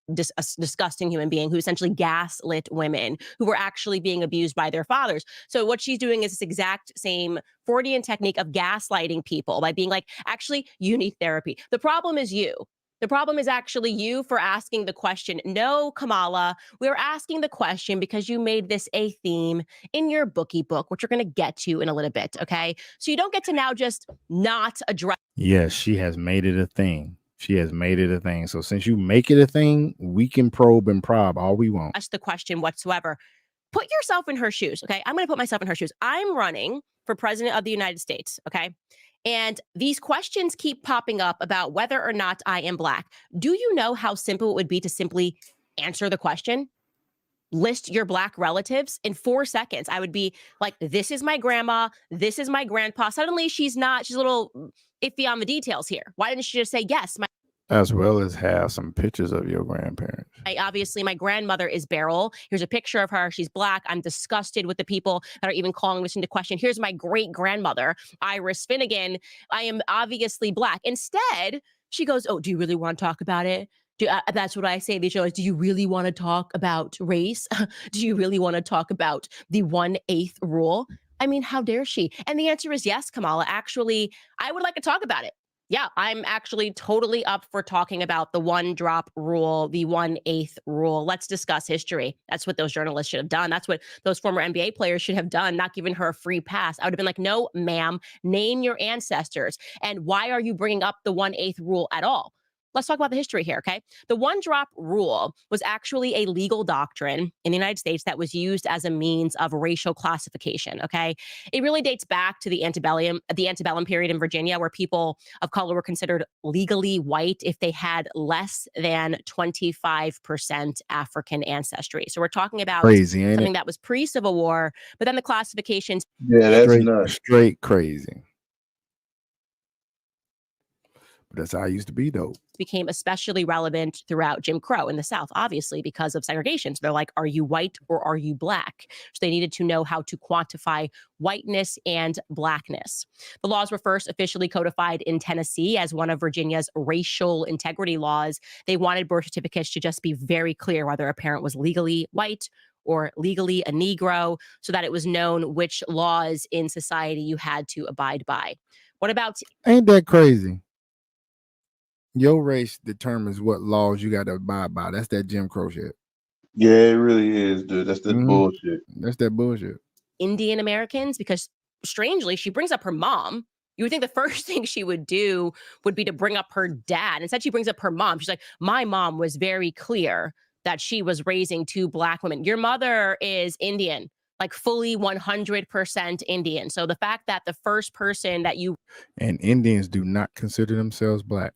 A disgusting human being who essentially gaslit women who were actually being abused by their fathers. So what she's doing is this exact same Freudian technique of gaslighting people by being like, actually, you need therapy. The problem is you. The problem is actually you for asking the question. No, Kamala, we're asking the question because you made this a theme in your bookie book, which we're going to get to in a little bit, okay? So you don't get to now just not address. Yes, she has made it a thing. So since you make it a thing, we can probe and probe all we want. Ask the question whatsoever. Put yourself in her shoes, okay? I'm going to put myself in her shoes. I'm running for president of the United States, okay? And these questions keep popping up about whether or not I am black. Do you know how simple it would be to simply answer the question? List your black relatives in 4 seconds. I would be like, this is my grandma. This is my grandpa. Suddenly she's a little iffy on the details here. Why didn't she just say, yes, as well as have some pictures of your grandparents. Obviously, my grandmother is Beryl. Here's a picture of her. She's black. I'm disgusted with the people that are even calling this into question. Here's my great grandmother, Iris Finnegan. I am obviously black. Instead, she goes, oh, do you really want to talk about it? That's what I say. These shows. Do you really want to talk about race? Do you really want to talk about the 1/8 rule? I mean, how dare she? And the answer is yes, Kamala. Actually, I would like to talk about it. Yeah, I'm actually totally up for talking about the 1-drop rule, the 1/8 rule. Let's discuss history. That's what those journalists should have done. That's what those former NBA players should have done, not giving her a free pass. I would have been like, no, ma'am, name your ancestors. And why are you bringing up the 1/8 rule at all? Let's talk about the history here, okay? The 1-drop rule was actually a legal doctrine in the United States that was used as a means of racial classification, okay? It really dates back to the antebellum period in Virginia, where people of color were considered legally white if they had less than 25% African ancestry. So we're talking about something that was pre-Civil War, but then the classifications. Yeah, that's straight crazy. But that's how I used to be, though. Became especially relevant throughout Jim Crow in the South, obviously, because of segregation. So they're like, are you white or are you black? So they needed to know how to quantify whiteness and blackness. The laws were first officially codified in Tennessee as one of Virginia's racial integrity laws. They wanted birth certificates to just be very clear whether a parent was legally white or legally a Negro, so that it was known which laws in society you had to abide by. What about Ain't that crazy? Your race determines what laws you got to abide by. That's that Jim Crow shit. Yeah, it really is, dude. That's the bullshit. That's that bullshit. Indian Americans? Because strangely, she brings up her mom. You would think the first thing she would do would be to bring up her dad. Instead, she brings up her mom. She's like, my mom was very clear that she was raising 2 Black women. Your mother is Indian, like fully 100% Indian. So the fact that the first person that you And Indians do not consider themselves Black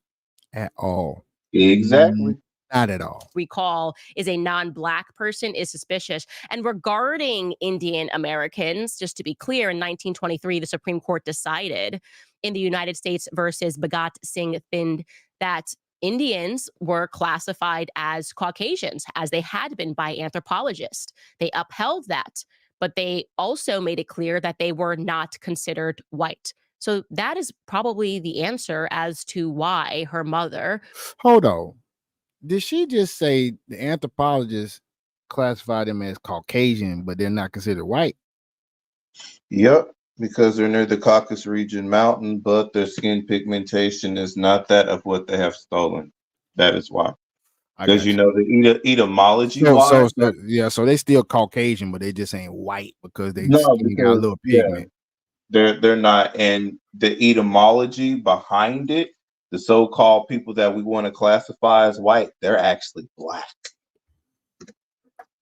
at all. Exactly. Not at all. recall is a non-Black person is suspicious. And regarding Indian Americans, just to be clear, in 1923, the Supreme Court decided in the United States versus Bhagat Singh Thind that Indians were classified as Caucasians, as they had been by anthropologists. They upheld that, but they also made it clear that they were not considered white. So that is probably the answer as to why her mother. Hold on. Did she just say the anthropologists classify them as Caucasian, but they're not considered white? Yep, because they're near the Caucasus region mountain, but their skin pigmentation is not that of what they have stolen. That is why. Because you know the etymology. So they still Caucasian, but they just ain't white because they No, skin got a little pigment. They're not, and the etymology behind it, the so-called people that we want to classify as white, they're actually Black.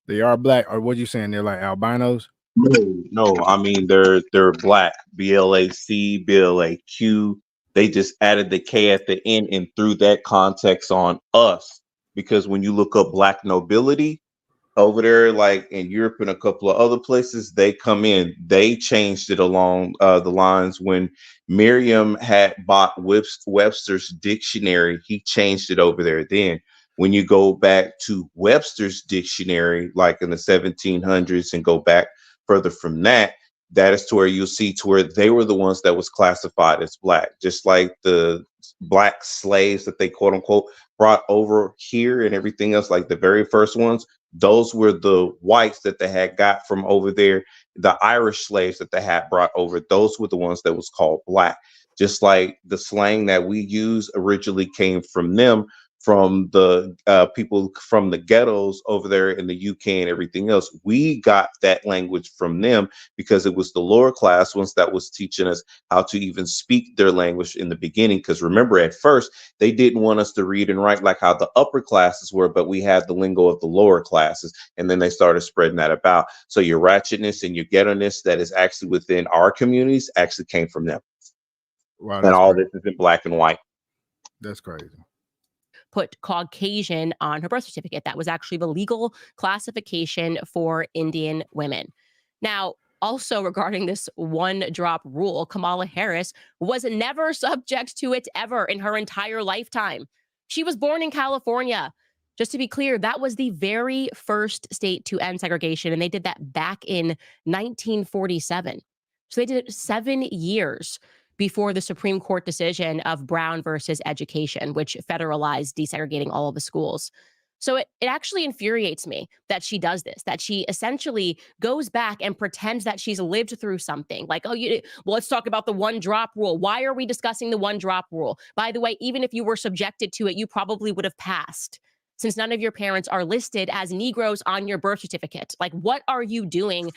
They are Black, or what you saying? They're like albinos? No, I mean they're Black. BLAC, BLAQ. They just added the K at the end and threw that context on us, because when you look up Black nobility over there, like in Europe and a couple of other places, they come in. They changed it along the lines when Merriam had bought Webster's dictionary. He changed it over there. Then when you go back to Webster's dictionary, like in the 1700s, and go back further from that, that is to where you'll see to where they were the ones that was classified as Black, just like the Black slaves that they quote unquote brought over here and everything else, like the very first ones. Those were the whites that they had got from over there. The Irish slaves that they had brought over, those were the ones that was called Black. Just like the slang that we use originally came from them, from the people from the ghettos over there in the UK and everything else. We got that language from them because it was the lower class ones that was teaching us how to even speak their language in the beginning. Because remember, at first, they didn't want us to read and write like how the upper classes were, but we had the lingo of the lower classes. And then they started spreading that about. So your ratchetness and your ghetto-ness that is actually within our communities actually came from them. Wow, and all this is in black and white. That's crazy. Put Caucasian on her birth certificate. That was actually the legal classification for Indian women. Now, also regarding this one drop rule, Kamala Harris was never subject to it ever in her entire lifetime. She was born in California. Just to be clear, that was the very first state to end segregation, and they did that back in 1947. So they did it 7 years before the Supreme Court decision of Brown versus Education, which federalized desegregating all of the schools. So it actually infuriates me that she does this, that she essentially goes back and pretends that she's lived through something. Like, oh, well, let's talk about the one drop rule. Why are we discussing the one drop rule? By the way, even if you were subjected to it, you probably would have passed, since none of your parents are listed as Negroes on your birth certificate. Like, what are you doing?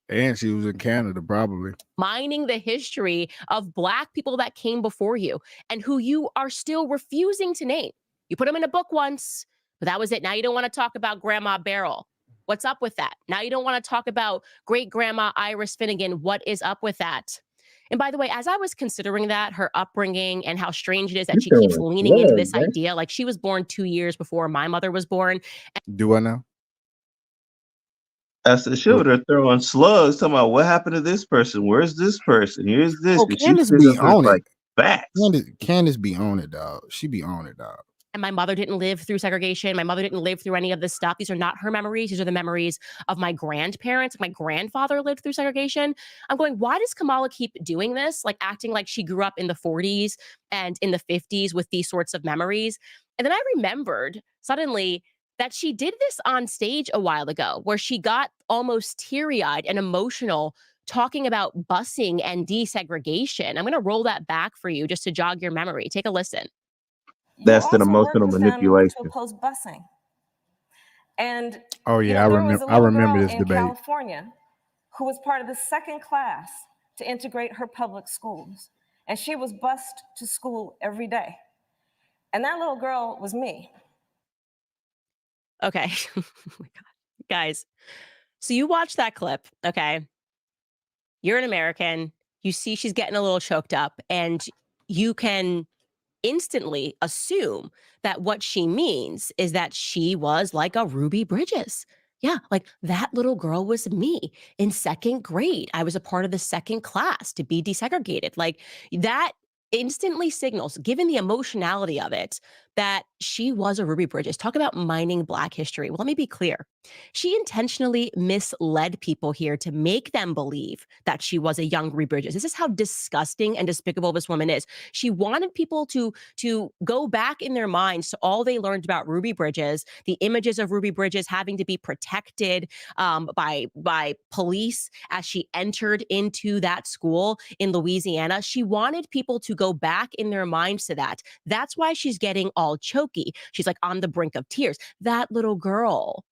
And she was in Canada, probably. Mining the history of Black people that came before you and who you are still refusing to name. You put them in a book once, but that was it. Now you don't want to talk about Grandma Beryl. What's up with that? Now you don't want to talk about great-grandma Iris Finnegan. What is up with that? And by the way, as I was considering that, her upbringing and how strange it is that she keeps leaning into this idea, like she was born 2 years before my mother was born. Do I know? I said, sure, they're throwing slugs, talking about what happened to this person. Where's this person? Here's this. Oh, Candace be on it. Facts. Candace be on it, dog. She be on it, dog. And my mother didn't live through segregation. My mother didn't live through any of this stuff. These are not her memories. These are the memories of my grandparents. My grandfather lived through segregation. I'm going, why does Kamala keep doing this? Like acting like she grew up in the 40s and in the 50s with these sorts of memories. And then I remembered suddenly that she did this on stage a while ago, where she got almost teary-eyed and emotional talking about busing and desegregation. I'm going to roll that back for you just to jog your memory. Take a listen. That's an emotional manipulation. To oppose busing. And Oh yeah, I remember this in debate. California who was part of the second class to integrate her public schools. And she was bused to school every day. And that little girl was me. Okay. Oh my God. Guys, so you watch that clip, okay? You're an American. You see she's getting a little choked up, and you can instantly assume that what she means is that she was like a Ruby Bridges. Yeah, like that little girl was me in second grade. I was a part of the second class to be desegregated. Like that instantly signals, given the emotionality of it, that she was a Ruby Bridges. Talk about mining Black history. Well, let me be clear. She intentionally misled people here to make them believe that she was a young Ruby Bridges. This is how disgusting and despicable this woman is. She wanted people to go back in their minds to all they learned about Ruby Bridges, the images of Ruby Bridges having to be protected by police as she entered into that school in Louisiana. She wanted people to go back in their minds to that. That's why she's getting all choky. She's like on the brink of tears. That little girl.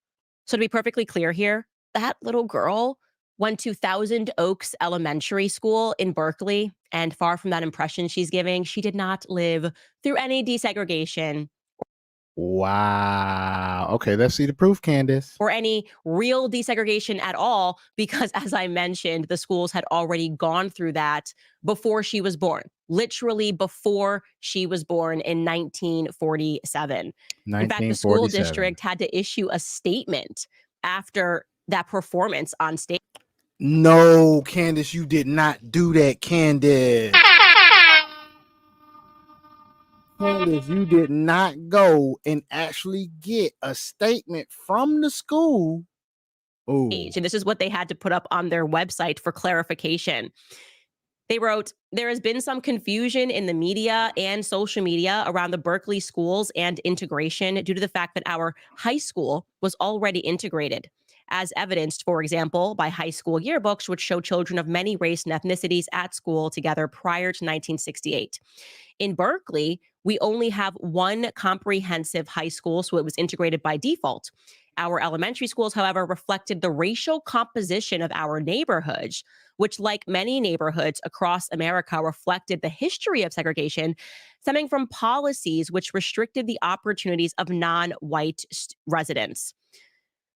So to be perfectly clear here, that little girl went to Thousand Oaks Elementary School in Berkeley, and far from that impression she's giving, she did not live through any desegregation. Wow. Okay, let's see the proof, Candace. Or any real desegregation at all, because as I mentioned, the schools had already gone through that before she was born, literally before she was born in 1947. In fact, the school district had to issue a statement after that performance on stage. No, Candace, you did not do that, Candace. Candace, you did not go and actually get a statement from the school. Ooh. And this is what they had to put up on their website for clarification. They wrote, there has been some confusion in the media and social media around the Berkeley schools and integration due to the fact that our high school was already integrated, as evidenced, for example, by high school yearbooks, which show children of many race and ethnicities at school together prior to 1968. In Berkeley, we only have one comprehensive high school, so it was integrated by default. Our elementary schools, however, reflected the racial composition of our neighborhoods, which, like many neighborhoods across America, reflected the history of segregation stemming from policies which restricted the opportunities of non-white residents.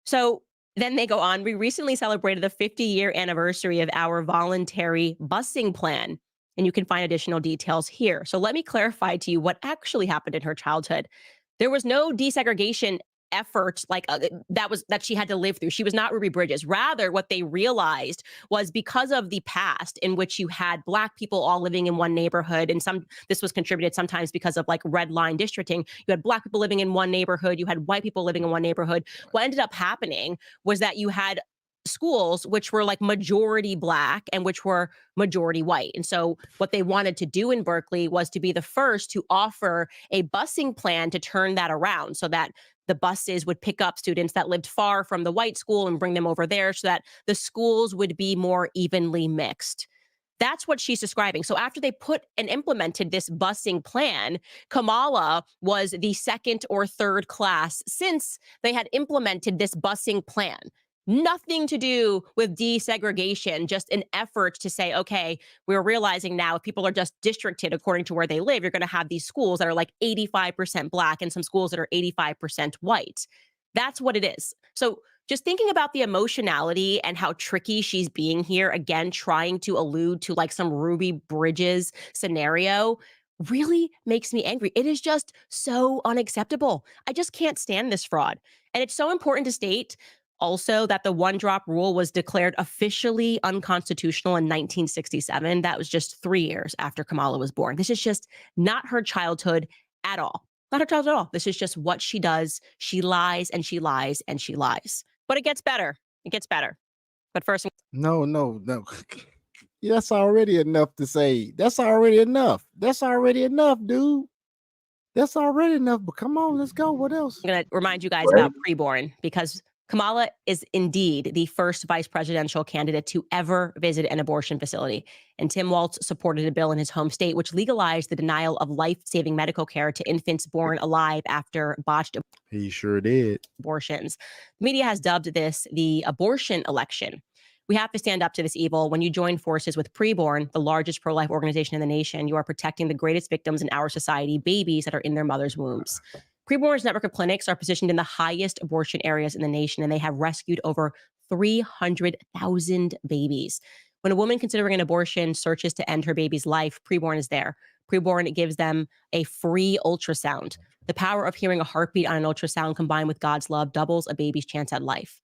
So then they go on, we recently celebrated the 50-year anniversary of our voluntary busing plan, and you can find additional details here. So let me clarify to you what actually happened in her childhood. There was no desegregation effort like that she had to live through. She was not Ruby Bridges. Rather, what they realized was because of the past in which you had Black people all living in one neighborhood, and this was contributed sometimes because of like red line districting. You had Black people living in one neighborhood, you had white people living in one neighborhood. What ended up happening was that you had schools which were like majority Black and which were majority white. And so what they wanted to do in Berkeley was to be the first to offer a busing plan to turn that around, so that the buses would pick up students that lived far from the white school and bring them over there, so that the schools would be more evenly mixed. That's what she's describing. So after they put and implemented this busing plan, Kamala was the second or third class since they had implemented this busing plan. Nothing to do with desegregation, just an effort to say, okay, we're realizing now if people are just districted according to where they live, you're going to have these schools that are like 85% Black and some schools that are 85% white. That's what it is. So just thinking about the emotionality and how tricky she's being here, again, trying to allude to like some Ruby Bridges scenario, really makes me angry. It is just so unacceptable. I just can't stand this fraud. And it's so important to state also that the one-drop rule was declared officially unconstitutional in 1967. That was just 3 years after Kamala was born. This is just not her childhood at all. Not her childhood at all. This is just what she does. She lies and she lies and she lies. But it gets better. It gets better. But first, no. That's already enough to say. That's already enough. That's already enough, dude. That's already enough, but come on, let's go. What else? I'm going to remind you guys Right. about preborn because Kamala is indeed the first vice presidential candidate to ever visit an abortion facility. And Tim Walz supported a bill in his home state which legalized the denial of life-saving medical care to infants born alive after botched He sure did. abortions. The media has dubbed this the abortion election. We have to stand up to this evil. When you join forces with Preborn, the largest pro-life organization in the nation, you are protecting the greatest victims in our society, babies that are in their mother's wombs. Preborn's network of clinics are positioned in the highest abortion areas in the nation, and they have rescued over 300,000 babies. When a woman considering an abortion searches to end her baby's life, Preborn is there. Preborn gives them a free ultrasound. The power of hearing a heartbeat on an ultrasound combined with God's love doubles a baby's chance at life.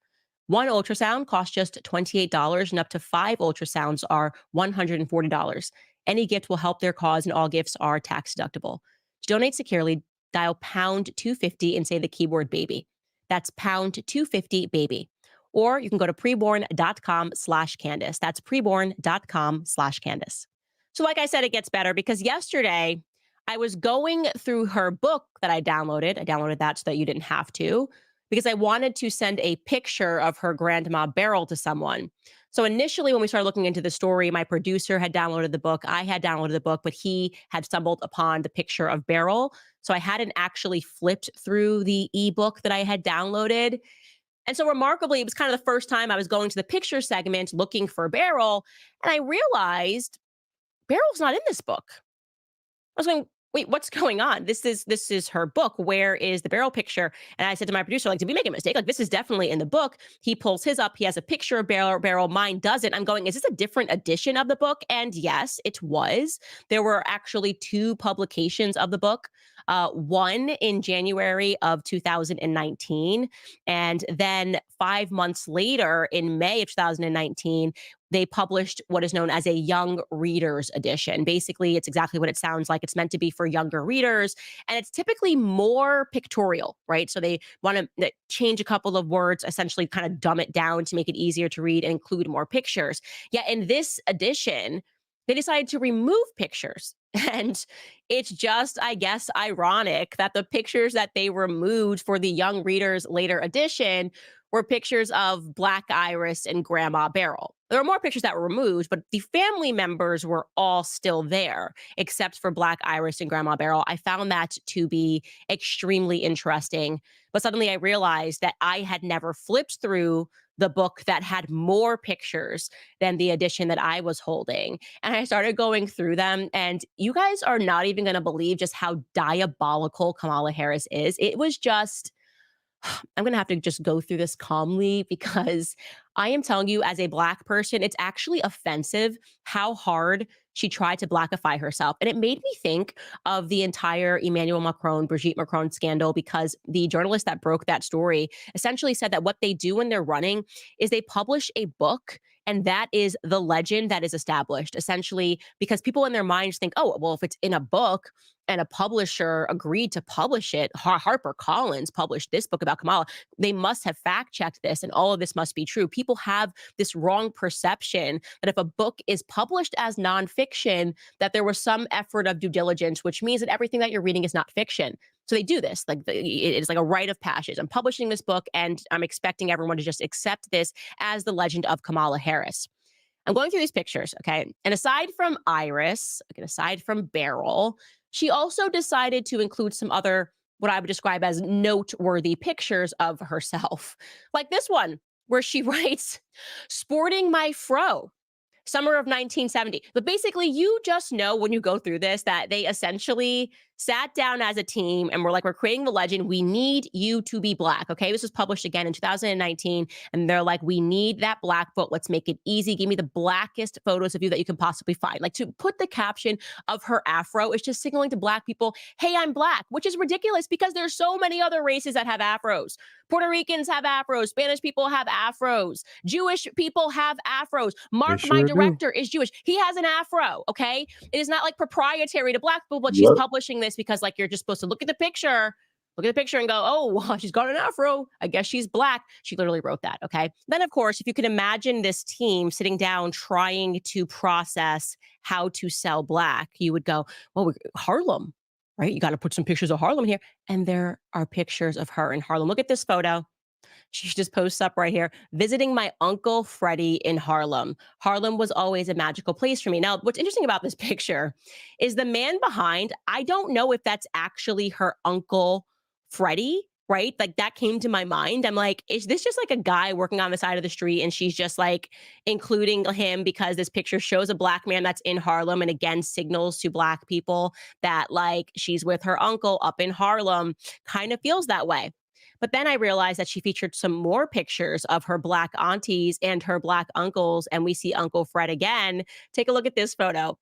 One ultrasound costs just $28, and up to 5 ultrasounds are $140. Any gift will help their cause, and all gifts are tax deductible. To donate securely, dial pound 250 and say the keyword baby. That's pound 250 baby. Or you can go to preborn.com/Candace. That's preborn.com/Candace. So like I said, it gets better because yesterday I was going through her book that I downloaded. I downloaded that so that you didn't have to, because I wanted to send a picture of her grandma Beryl to someone. So initially, when we started looking into the story, my producer had downloaded the book. I had downloaded the book, but he had stumbled upon the picture of Beryl. So I hadn't actually flipped through the ebook that I had downloaded. And so remarkably, it was kind of the first time I was going to the picture segment looking for Beryl. And I realized Beryl's not in this book. I was going, wait, what's going on? This is her book. Where is the Beryl picture? And I said to my producer, like, did we make a mistake? Like, this is definitely in the book. He pulls his up. He has a picture of Beryl. Mine doesn't. I'm going, is this a different edition of the book? And yes, it was. There were actually 2 publications of the book. One in January of 2019. And then 5 months later, in May of 2019, they published what is known as a young readers edition. Basically, it's exactly what it sounds like. It's meant to be for younger readers, and it's typically more pictorial, right? So they want to change a couple of words, essentially kind of dumb it down to make it easier to read and include more pictures. Yet in this edition, they decided to remove pictures. And it's just, I guess, ironic that the pictures that they removed for the young readers later edition were pictures of Black Iris and Grandma Beryl. There were more pictures that were removed, but the family members were all still there, except for Black Iris and Grandma Beryl. I found that to be extremely interesting. But suddenly I realized that I had never flipped through the book that had more pictures than the edition that I was holding. And I started going through them, and you guys are not even going to believe just how diabolical Kamala Harris is. It was just, I'm going to have to just go through this calmly because I am telling you, as a Black person, it's actually offensive how hard she tried to Blackify herself. And it made me think of the entire Emmanuel Macron, Brigitte Macron scandal, because the journalist that broke that story essentially said that what they do when they're running is they publish a book, and that is the legend that is established, essentially, because people in their minds think, oh, well, if it's in a book and a publisher agreed to publish it, HarperCollins published this book about Kamala, they must have fact-checked this, and all of this must be true. People have this wrong perception that if a book is published as nonfiction, that there was some effort of due diligence, which means that everything that you're reading is not fiction. So they do this, like it is like a rite of passage. I'm publishing this book, and I'm expecting everyone to just accept this as the legend of Kamala Harris. I'm going through these pictures, okay? And aside from Iris, aside from Beryl, she also decided to include some other, what I would describe as noteworthy pictures of herself. Like this one, where she writes, "Sporting my fro, summer of 1970. But basically, you just know when you go through this that they essentially sat down as a team and were like, we're creating the legend. We need you to be Black. Okay, this was published again in 2019. And they're like, we need that Black foot. Let's make it easy. Give me the blackest photos of you that you can possibly find. Like, to put the caption of her afro is just signaling to Black people, hey, I'm Black, which is ridiculous because there's so many other races that have afros. Puerto Ricans have afros. Spanish people have afros. Jewish people have afros. Mark, my director, is Jewish. He has an afro, okay? It is not like proprietary to Black people, but she's publishing this because, like, you're just supposed to look at the picture and go, oh, well, she's got an afro. I guess she's Black. She literally wrote that, okay? Then, of course, if you can imagine this team sitting down trying to process how to sell Black, you would go, well, Harlem. right? You got to put some pictures of Harlem in here. And there are pictures of her in Harlem. Look at this photo. She just posts up right here, visiting my Uncle Freddie in Harlem. Harlem was always a magical place for me. Now, what's interesting about this picture is the man behind, I don't know if that's actually her Uncle Freddie, right? Like that came to my mind. I'm like, is this just like a guy working on the side of the street and she's just like including him because this picture shows a black man that's in Harlem and again signals to black people that like she's with her uncle up in Harlem. Kind of feels that way. But then I realized that she featured some more pictures of her black aunties and her black uncles, and we see Uncle Fred again. Take a look at this photo.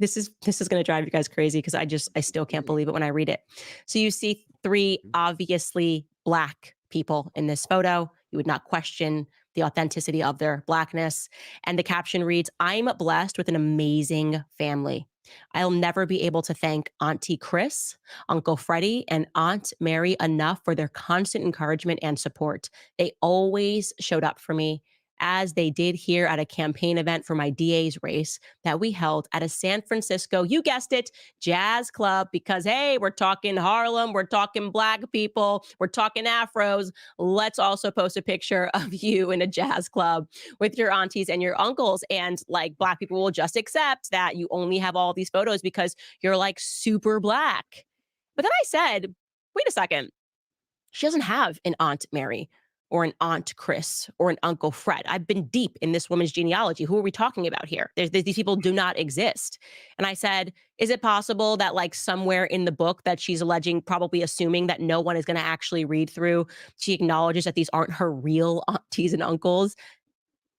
This is going to drive you guys crazy because I still can't believe it when I read it. So you see 3 obviously black people in this photo. You would not question the authenticity of their blackness. And the caption reads, "I'm blessed with an amazing family. I'll never be able to thank Auntie Chris, Uncle Freddie, and Aunt Mary enough for their constant encouragement and support. They always showed up for me, as they did here at a campaign event for my DA's race that we held at a San Francisco, you guessed it, jazz club, because hey, we're talking Harlem, we're talking black people, we're talking afros. Let's also post a picture of you in a jazz club with your aunties and your uncles. And like black people will just accept that you only have all these photos because you're like super black." But then I said, wait a second, she doesn't have an Aunt Mary or an Aunt Chris or an Uncle Fred. I've been deep in this woman's genealogy. Who are we talking about here? These people do not exist. And I said, is it possible that like somewhere in the book that she's alleging, probably assuming that no one is going to actually read through, she acknowledges that these aren't her real aunties and uncles?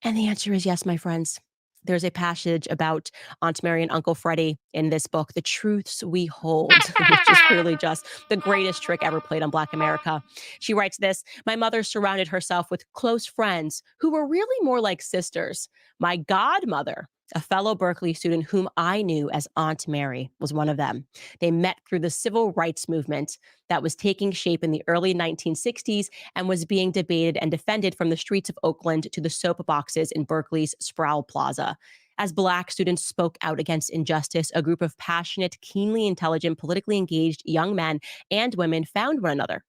And the answer is yes, my friends. There's a passage about Aunt Mary and Uncle Freddie in this book, The Truths We Hold, which is really just the greatest trick ever played on Black America. She writes this: "My mother surrounded herself with close friends who were really more like sisters. My godmother, a fellow Berkeley student whom I knew as Aunt Mary, was one of them. They met through the civil rights movement that was taking shape in the early 1960s and was being debated and defended from the streets of Oakland to the soapboxes in Berkeley's Sproul Plaza. As Black students spoke out against injustice, a group of passionate, keenly intelligent, politically engaged young men and women found one another.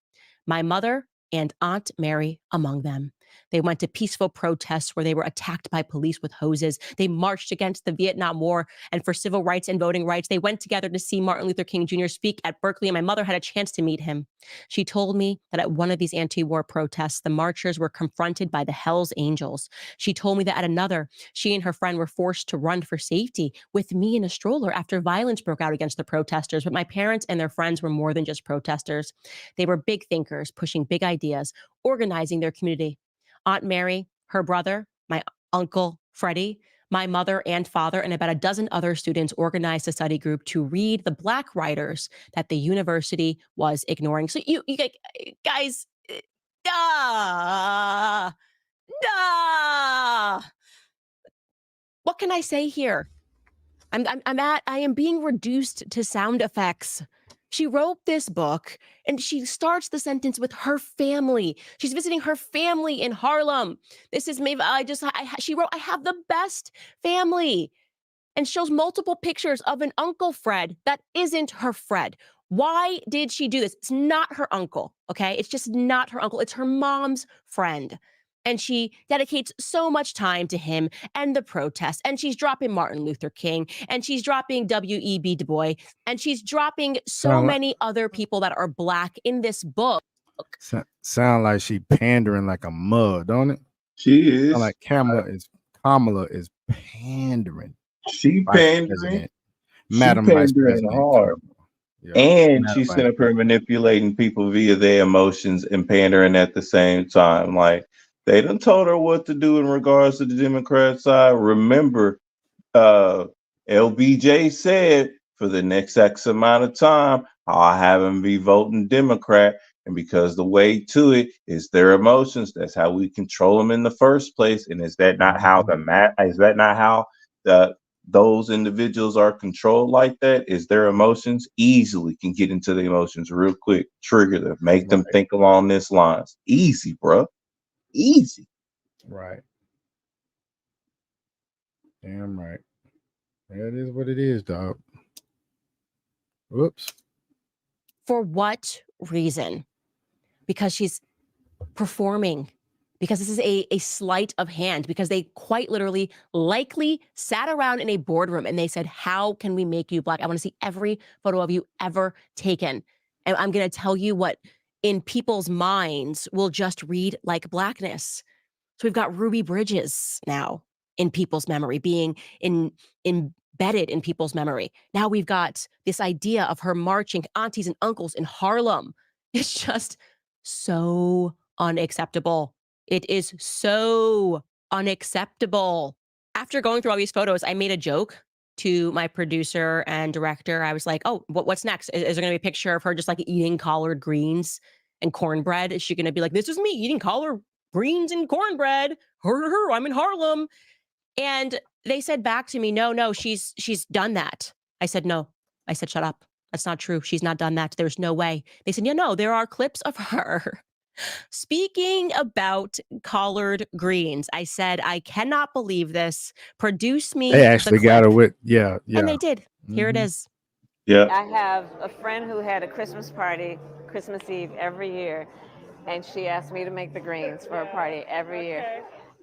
My mother and Aunt Mary among them. They went to peaceful protests where they were attacked by police with hoses. They marched against the Vietnam War and for civil rights and voting rights. They went together to see Martin Luther King Jr. speak at Berkeley, and my mother had a chance to meet him. She told me that at one of these anti-war protests, the marchers were confronted by the Hells Angels. She told me that at another, she and her friend were forced to run for safety with me in a stroller after violence broke out against the protesters. But my parents and their friends were more than just protesters. They were big thinkers, pushing big ideas, organizing their community. Aunt Mary, her brother, my Uncle Freddie, my mother and father, and about a dozen other students organized a study group to read the Black writers that the university was ignoring." So you guys, what can I say here? I am being reduced to sound effects. She wrote this book and she starts the sentence with her family. She's visiting her family in Harlem. This is maybe she wrote, "I have the best family," and shows multiple pictures of an Uncle Fred that isn't her Fred. Why did she do this? It's not her uncle, okay? It's just not her uncle. It's her mom's friend. And she dedicates so much time to him and the protests. And she's dropping Martin Luther King. And she's dropping W.E.B. Du Bois. And she's dropping so many other people that are Black in this book. Sound like she pandering like a mug, don't it? She is. Sound like Kamala is pandering. She pandering. Madam Vice President. Hard. Yeah. And she's sitting up here manipulating people via their emotions and pandering at the same time. Like, they done told her what to do in regards to the Democrat side. Remember, LBJ said for the next X amount of time, I'll have them be voting Democrat. And because the way to it is their emotions, that's how we control them in the first place. And is that not how those individuals are controlled like that? Is their emotions easily can get into the emotions real quick, trigger them, make them think along this lines. Easy, bro. Easy. Right. Damn right. That is what it is, dog. Whoops. For what reason? Because she's performing, because this is a sleight of hand, because they quite literally likely sat around in a boardroom and they said, how can we make you black? I want to see every photo of you ever taken. And I'm going to tell you what in people's minds will just read like blackness. So we've got Ruby Bridges now in people's memory, being embedded in people's memory. Now we've got this idea of her marching aunties and uncles in Harlem. It's just so unacceptable. It is so unacceptable. After going through all these photos, I made a joke to my producer and director. I was like, oh, what's next? Is there going to be a picture of her just like eating collard greens and cornbread? Is she going to be like, this is me eating collard greens and cornbread? Her, I'm in Harlem. And they said back to me, no, she's done that. I said, no. I said, shut up. That's not true. She's not done that. There's no way. They said, yeah, no, there are clips of her speaking about collard greens. I said, I cannot believe this. Produce me. They actually got her with, yeah. And they did. Here it is. Yeah. I have a friend who had a Christmas party, Christmas Eve every year, and she asked me to make the greens for a party every year.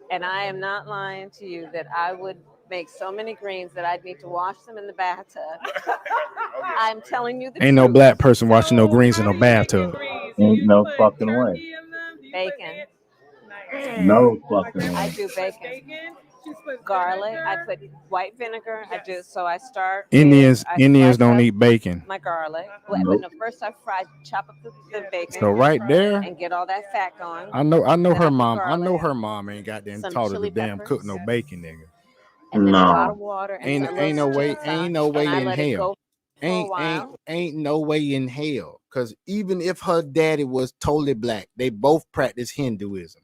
And I am not lying to you that I would make so many greens that I'd need to wash them in the bathtub. I'm telling you the Ain't no truth. black person watching no greens in no bathtub. Ain't no fucking way. Bacon. No fucking I way. do bacon. Garlic. I put white vinegar. I do. So I start. Indians I don't slice up eat bacon. my garlic. Well, Nope. but no, first I chop up the bacon. So right there, and get all that fat going. I know Then her put mom. I garlic, know her mom ain't got them some taught her chili to damn cook no bacon, nigga. and then a lot No. of water. And Ain't a little no way, sauce, ain't no way and I in let it go hell. for a while. Ain't no way in hell. Cause even if her daddy was totally black, they both practice Hinduism.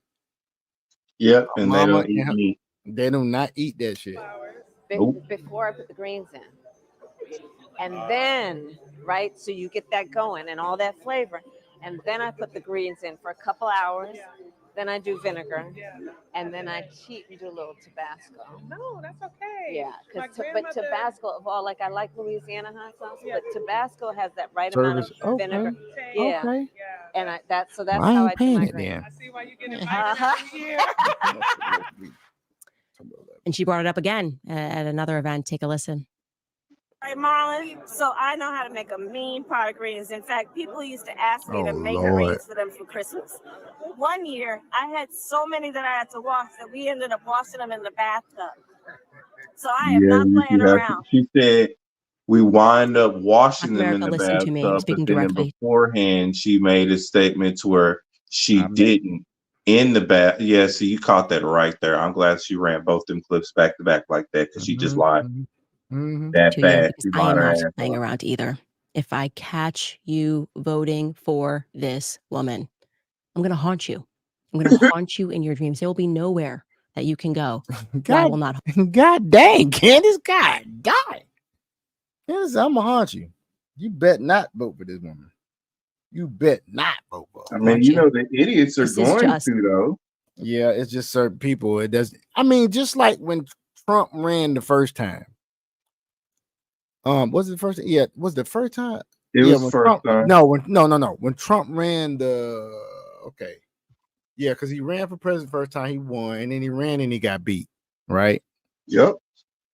Yep, and they Mama don't eat and her- meat. They do not eat that shit. Nope. Before I put the greens in. And then, right, so you get that going and all that flavor. And then I put the greens in for a couple hours. Then I do vinegar. And then I cheat and do a little Tabasco. No, that's okay. Yeah, My but grandmother- Tabasco of all, like I like Louisiana hot sauce, but Tabasco has that right amount Service. of vinegar. Okay. Yeah. Okay. And that's Well, how I I ain't do paying my it greens. then. I see why you get invited every year. And she brought it up again at another event. Take a listen. All right, Marlon. So I know how to make a mean pot of greens. In fact, people used to ask me to Oh, make Lord. greens for them for Christmas. One year, I had so many that I had to wash that we ended up washing them in the bathtub. So I am not you playing have to- around. She said we wind up washing them in America, the listen to me. I'm bathtub, but speaking then directly. beforehand she made a statement to where she didn't in the bath. Yeah, so you caught that right there. I'm glad she ran both them clips back to back like that because she just lied that To you, fast. because She I am lied her not ass playing off. around either. If I catch you voting for this woman, I'm going to haunt you. I'm going to haunt you in your dreams. There will be nowhere that you can go. I will not. God dang, Candace. God dang. Candace, I'm gonna haunt you. You bet not vote for this woman. You bet not vote for her. I mean, you know the idiots are This is going just- to though. Yeah, it's just certain people. It does. I mean, just like when Trump ran the first time. Was it the first? Yeah, was the first time? It Yeah, was when first Trump, time. No, when Trump ran yeah, because he ran for president first time, he won, and then he ran and he got beat, right? Yep.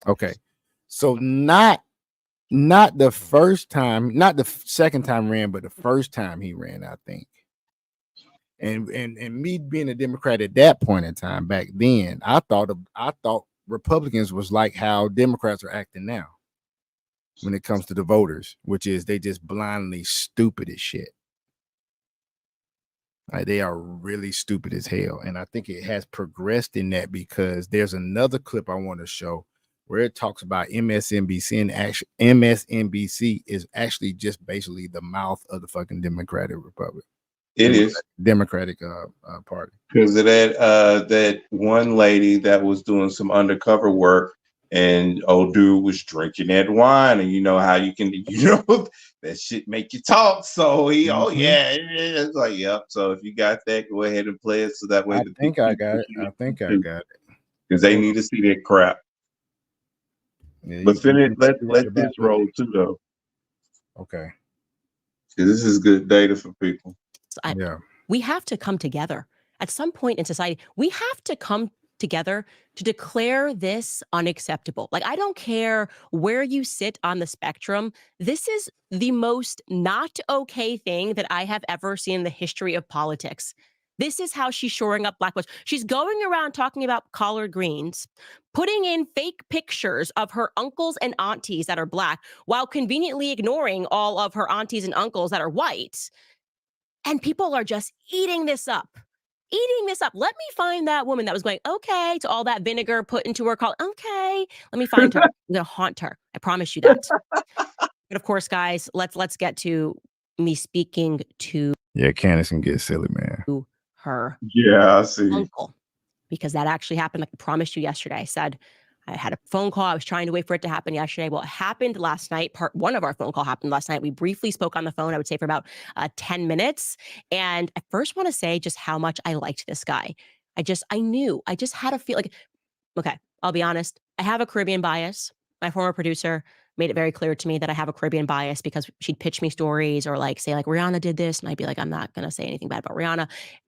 Okay, so not the first time, not the second time ran, but the first time he ran, I think. And me being a Democrat at that point in time back then, I thought Republicans was like how Democrats are acting now when it comes to the voters, which is they just blindly stupid as shit. Like they are really stupid as hell. And I think it has progressed in that because there's another clip I want to show where it talks about MSNBC, and actually MSNBC is actually just basically the mouth of the fucking Democratic Republic. It is. Democratic party. Because of that one lady that was doing some undercover work, and old dude was drinking that wine, and you know how you can, that shit make you talk. So he, oh yeah, it's like, yep. So if you got that, go ahead and play it so that way I think I got it. because they need to see that crap. Yeah, But let this roll too, though. Okay. See, this is good data for people. Yeah. We have to come together. At some point in society, we have to come together to declare this unacceptable. Like, I don't care where you sit on the spectrum. This is the most not okay thing that I have ever seen in the history of politics. This is how she's shoring up Black votes. She's going around talking about collard greens, putting in fake pictures of her uncles and aunties that are Black, while conveniently ignoring all of her aunties and uncles that are white. And people are just eating this up. Eating this up. Let me find that woman that was going, okay, to all that vinegar put into her call. Okay, let me find her. I'm gonna haunt her. I promise you that. But of course, guys, let's get to me speaking to Yeah, Candace can get silly, man. her Yeah, I see. uncle, because that actually happened. Like I promised you yesterday. I said I had a phone call. I was trying to wait for it to happen yesterday. Well, it happened last night. Part one of our phone call happened last night. We briefly spoke on the phone, I would say for about 10 minutes. And I first want to say just how much I liked this guy. I just had a feel like, okay, I'll be honest. I have a Caribbean bias. My former producer made it very clear to me that I have a Caribbean bias because she'd pitch me stories or like say like Rihanna did this. And I'd be like, I'm not going to say anything bad about Rihanna,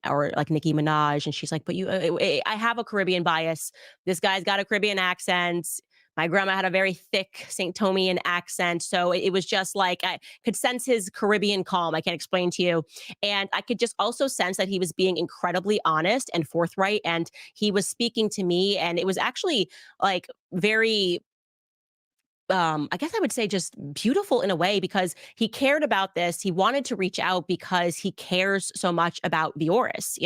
or like Nicki Minaj. And she's like, but I have a Caribbean bias. This guy's got a Caribbean accent. My grandma had a very thick St. Tomian accent. So it was just like, I could sense his Caribbean calm. I can't explain to you. And I could just also sense that he was being incredibly honest and forthright. And he was speaking to me. And it was actually like very, I guess I would say just beautiful in a way, because he cared about this. He wanted to reach out because he cares so much about Vioris,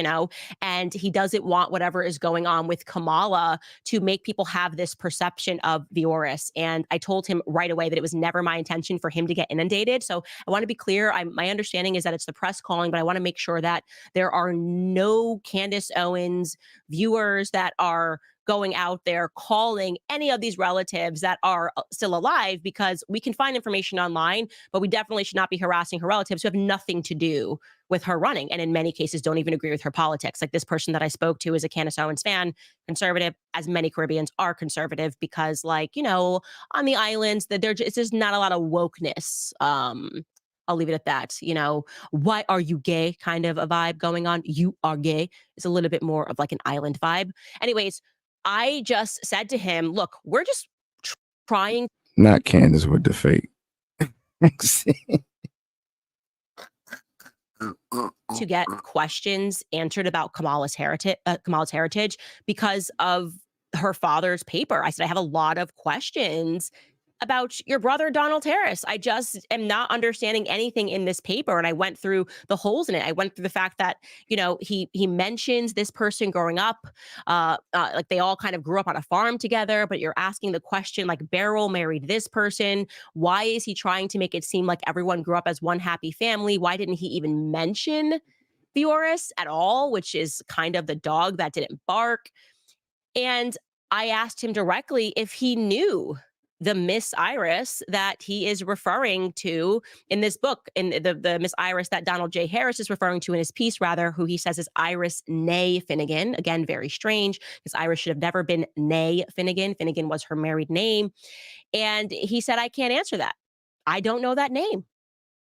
and he doesn't want whatever is going on with Kamala to make people have this perception of Vioris. And I told him right away that it was never my intention for him to get inundated. So I want to be clear. My understanding is that it's the press calling, but I want to make sure that there are no Candace Owens viewers that are going out there calling any of these relatives that are still alive, because we can find information online, but we definitely should not be harassing her relatives who have nothing to do with her running, and in many cases don't even agree with her politics. Like this person that I spoke to is a Candace Owens fan, conservative, as many Caribbeans are conservative, because on the islands that it's just not a lot of wokeness. I'll leave it at that. Why are you gay kind of a vibe going on. You are gay. It's a little bit more of like an island vibe. Anyways, I just said to him, look, we're just trying. Not Candace with the fake. to get questions answered about Kamala's heritage because of her father's paper. I said, I have a lot of questions about your brother, Donald Harris. I just am not understanding anything in this paper. And I went through the holes in it. I went through the fact that, he mentions this person growing up, like they all kind of grew up on a farm together, but you're asking the question, like Beryl married this person. Why is he trying to make it seem like everyone grew up as one happy family? Why didn't he even mention Vioris at all, which is kind of the dog that didn't bark? And I asked him directly if he knew the Miss Iris that he is referring to in this book, in the Miss Iris that Donald J. Harris is referring to in his piece, rather, who he says is Iris Ney Finnegan. Again, very strange, because Iris should have never been Ney Finnegan. Finnegan was her married name. And he said, I can't answer that. I don't know that name.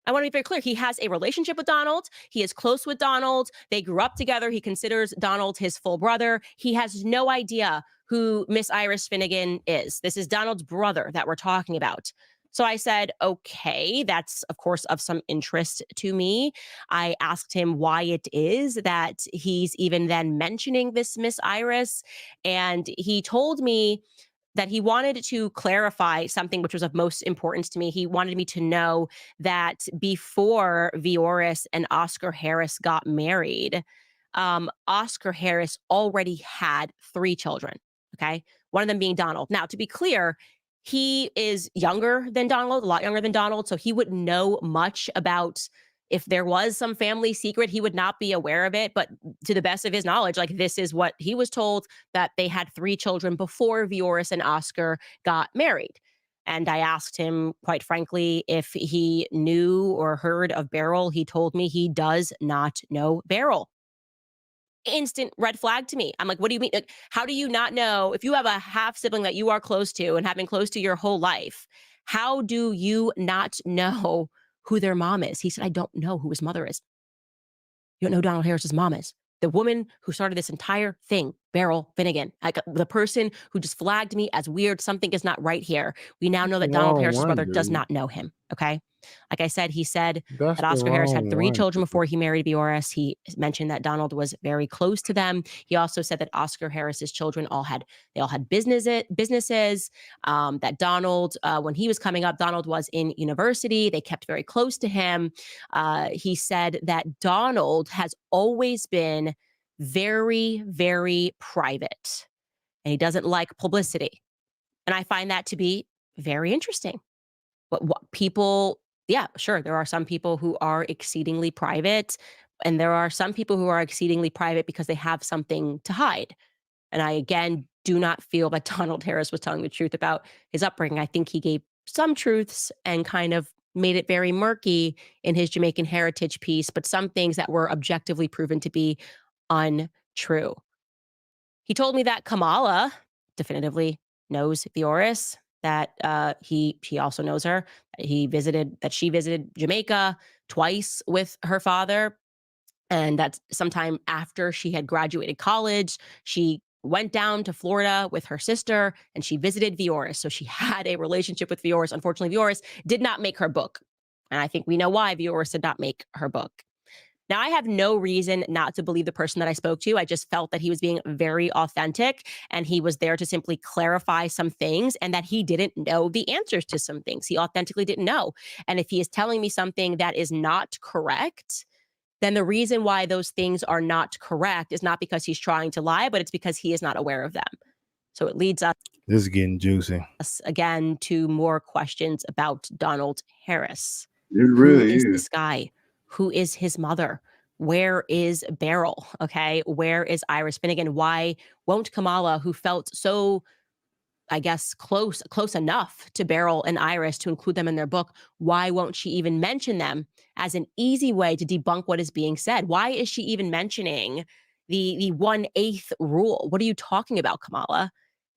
I want to be very clear. He has a relationship with Donald. He is close with Donald. They grew up together. He considers Donald his full brother. He has no idea who Miss Iris Finnegan is. This is Donald's brother that we're talking about. So I said, okay, that's of course of some interest to me. I asked him why it is that he's even then mentioning this Miss Iris. And he told me that he wanted to clarify something which was of most importance to me. He wanted me to know that before Vioris and Oscar Harris got married, Oscar Harris already had 3 children. Okay. One of them being Donald. Now, to be clear, he is younger than Donald, a lot younger than Donald. So he wouldn't know much about if there was some family secret. He would not be aware of it. But to the best of his knowledge, like this is what he was told, that they had 3 children before Vioris and Oscar got married. And I asked him, quite frankly, if he knew or heard of Beryl. He told me he does not know Beryl. Instant red flag to me. I'm like, what do you mean? Like, how do you not know if you have a half sibling that you are close to and have been close to your whole life? How do you not know who their mom is? He said, I don't know who his mother is. You don't know who Donald Harris's mom is. The woman who started this entire thing, Beryl Finnegan, the person who just flagged me as weird. Something is not right here. We now know that The Donald wrong Harris's one, brother does dude. not know him. Okay. Like I said, he said That's that the Oscar Harris had wrong 3 one. children before he married Bioris. He mentioned that Donald was very close to them. He also said that Oscar Harris's children all had businesses. That Donald, when he was coming up, Donald was in university. They kept very close to him. He said that Donald has always been very, very private, and he doesn't like publicity. And I find that to be very interesting. But what people, yeah, sure, there are some people who are exceedingly private, and there are some people who are exceedingly private because they have something to hide. And I, again, do not feel that Donald Harris was telling the truth about his upbringing. I think he gave some truths and kind of made it very murky in his Jamaican heritage piece, but some things that were objectively proven to be untrue. He told me that Kamala definitively knows Bioris, that he also knows her. She visited Jamaica twice with her father, and that's sometime after she had graduated college. She went down to Florida with her sister and she visited Bioris. So she had a relationship with Bioris. Unfortunately, Bioris did not make her book. And I think we know why Bioris did not make her book. Now, I have no reason not to believe the person that I spoke to. I just felt that he was being very authentic and he was there to simply clarify some things and that he didn't know the answers to some things. He authentically didn't know. And if he is telling me something that is not correct, then the reason why those things are not correct is not because he's trying to lie, but it's because he is not aware of them. So it leads us This is getting juicy. again to more questions about Donald Harris. It really Who is is. this guy? Who is his mother? Where is Beryl? Okay. Where is Iris Finnegan? Why won't Kamala, who felt so, I guess, close enough to Beryl and Iris to include them in their book, why won't she even mention them as an easy way to debunk what is being said? Why is she even mentioning the 1/8 rule? What are you talking about, Kamala?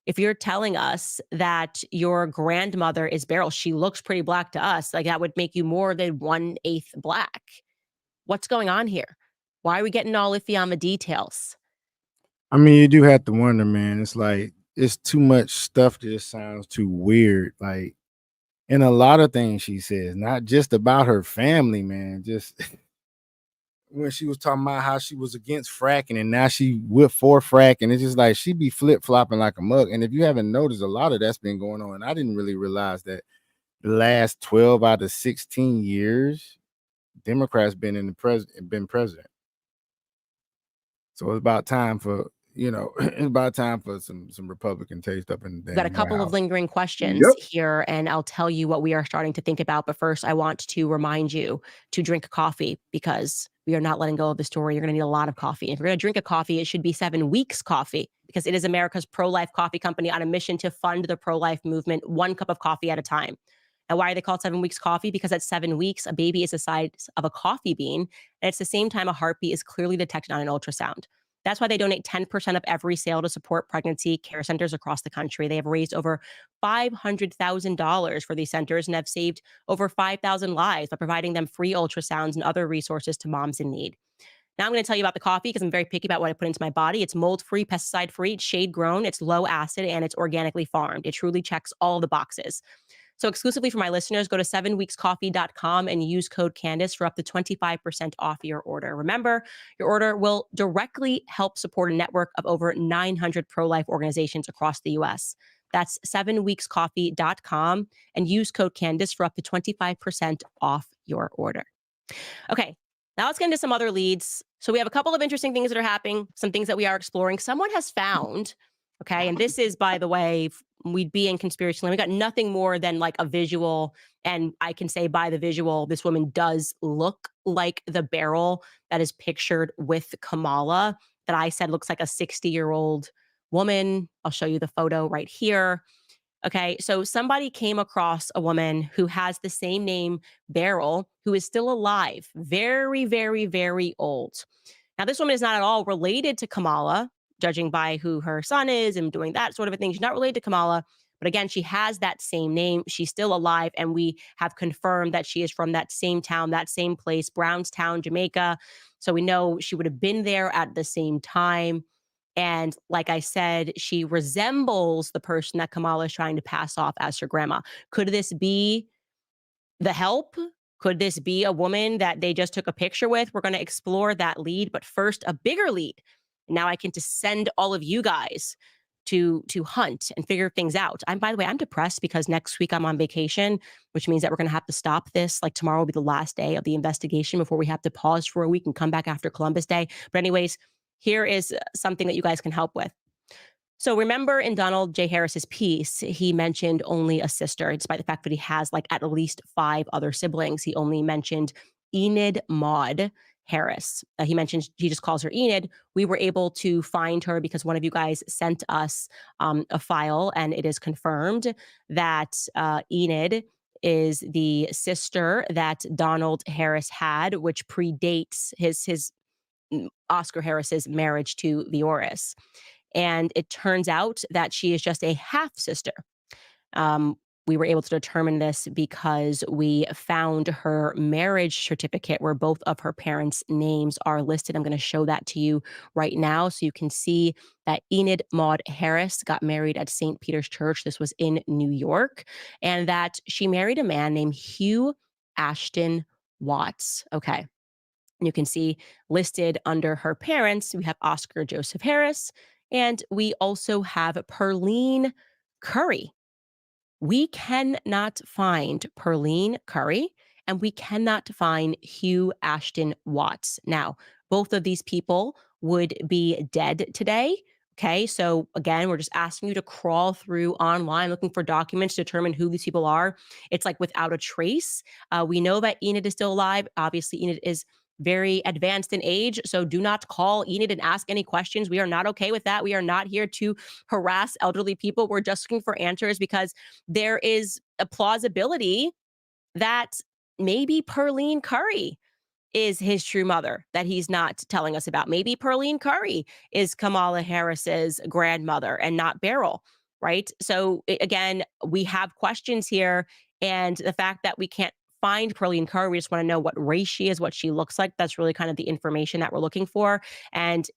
If you're telling us that your grandmother is Beryl, she looks pretty black to us, like that would make you more than 1/8 black. What's going on here? Why are we getting all iffy on the details? I mean, you do have to wonder, man. It's like it's too much stuff that just sounds too weird. Like, and a lot of things she says, not just about her family, man. Just when she was talking about how she was against fracking and now she with for fracking, it's just like she be flip-flopping like a mug. And if you haven't noticed, a lot of that's been going on. And I didn't really realize that the last 12 out of 16 years, Democrats been president. So it's about time for, it's about time for some Republican taste up in the We've got a damn couple White of House. lingering questions Yep. here, and I'll tell you what we are starting to think about. But first, I want to remind you to drink coffee because we are not letting go of the story. You're going to need a lot of coffee. If you're going to drink a coffee, it should be 7 Weeks Coffee because it is America's pro-life coffee company on a mission to fund the pro-life movement, 1 cup of coffee at a time. And why are they called 7 Weeks Coffee? Because at 7 weeks, a baby is the size of a coffee bean, and it's the same time a heartbeat is clearly detected on an ultrasound. That's why they donate 10% of every sale to support pregnancy care centers across the country. They have raised over $500,000 for these centers and have saved over 5,000 lives by providing them free ultrasounds and other resources to moms in need. Now I'm going to tell you about the coffee because I'm very picky about what I put into my body. It's mold-free, pesticide-free, it's shade-grown, it's low acid, and it's organically farmed. It truly checks all the boxes. So exclusively for my listeners, go to 7weekscoffee.com and use code Candace for up to 25% off your order. Remember, your order will directly help support a network of over 900 pro-life organizations across the U.S. That's 7weekscoffee.com and use code Candace for up to 25% off your order. Okay, now let's get into some other leads. So we have a couple of interesting things that are happening, some things that we are exploring. Someone has found, okay, and this is, by the way, we'd be in conspiracy land. We got nothing more than like a visual. And I can say by the visual, this woman does look like the Beryl that is pictured with Kamala that I said looks like a 60-year-old woman. I'll show you the photo right here. Okay, so somebody came across a woman who has the same name, Beryl, who is still alive, very, very, very old. Now, this woman is not at all related to Kamala, judging by who her son is and doing that sort of a thing. She's not related to Kamala, But again, she has that same name. She's still alive, and we have confirmed that she is from that same town, that same place, Brownstown, Jamaica. So we know she would have been there at the same time. And like I said, she resembles the person that Kamala is trying to pass off as her grandma. Could this be the help? Could this be a woman that they just took a picture with? We're going to explore that lead, but first, a bigger lead. Now I can just send all of you guys to hunt and figure things out. By the way, I'm depressed because next week I'm on vacation, which means that we're going to have to stop this. Like tomorrow will be the last day of the investigation before we have to pause for a week and come back after Columbus Day. But anyways, here is something that you guys can help with. So remember in Donald J. Harris's piece, he mentioned only a sister, despite the fact that he has like at least 5 other siblings. He only mentioned Enid Maud Harris. He just calls her Enid. We were able to find her because one of you guys sent us a file, and it is confirmed that Enid is the sister that Donald Harris had, which predates his Oscar Harris's marriage to Vioris. And it turns out that she is just a half sister. We were able to determine this because we found her marriage certificate where both of her parents' names are listed. I'm going to show that to you right now so you can see that Enid Maud Harris got married at St. Peter's Church. This was in New York, and that she married a man named Hugh Ashton Watts. Okay. You can see listed under her parents, we have Oscar Joseph Harris, and we also have Perline Curry. We cannot find Perline Curry, and we cannot find Hugh Ashton Watts. Now, both of these people would be dead today. Okay, so again, we're just asking you to crawl through online looking for documents to determine who these people are. It's like without a trace. We know that Enid is still alive. Obviously, Enid is very advanced in age. So do not call Enid and ask any questions. We are not okay with that. We are not here to harass elderly people. We're just looking for answers because there is a plausibility that maybe Perline Curry is his true mother that he's not telling us about. Maybe Perline Curry is Kamala Harris's grandmother and not Beryl, right? So again, we have questions here, and the fact that we can't find Perline Curry, we just want to know what race she is, what she looks like. That's really kind of the information that we're looking for. And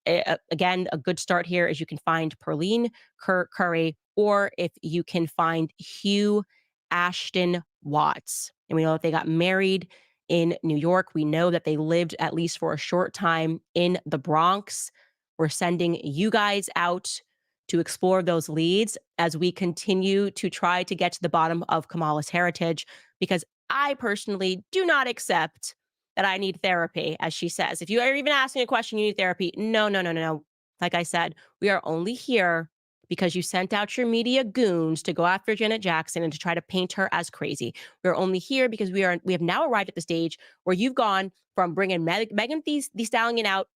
again, a good start here is you can find Perline Curry, or if you can find Hugh Ashton Watts. And we know that they got married in New York. We know that they lived at least for a short time in the Bronx. We're sending you guys out to explore those leads as we continue to try to get to the bottom of Kamala's heritage, because I personally do not accept that I need therapy, as she says. If you are even asking a question, you need therapy. No. Like I said, we are only here because you sent out your media goons to go after Janet Jackson and to try to paint her as crazy. We're only here because we have now arrived at the stage where you've gone from bringing Megan Thee Stallion out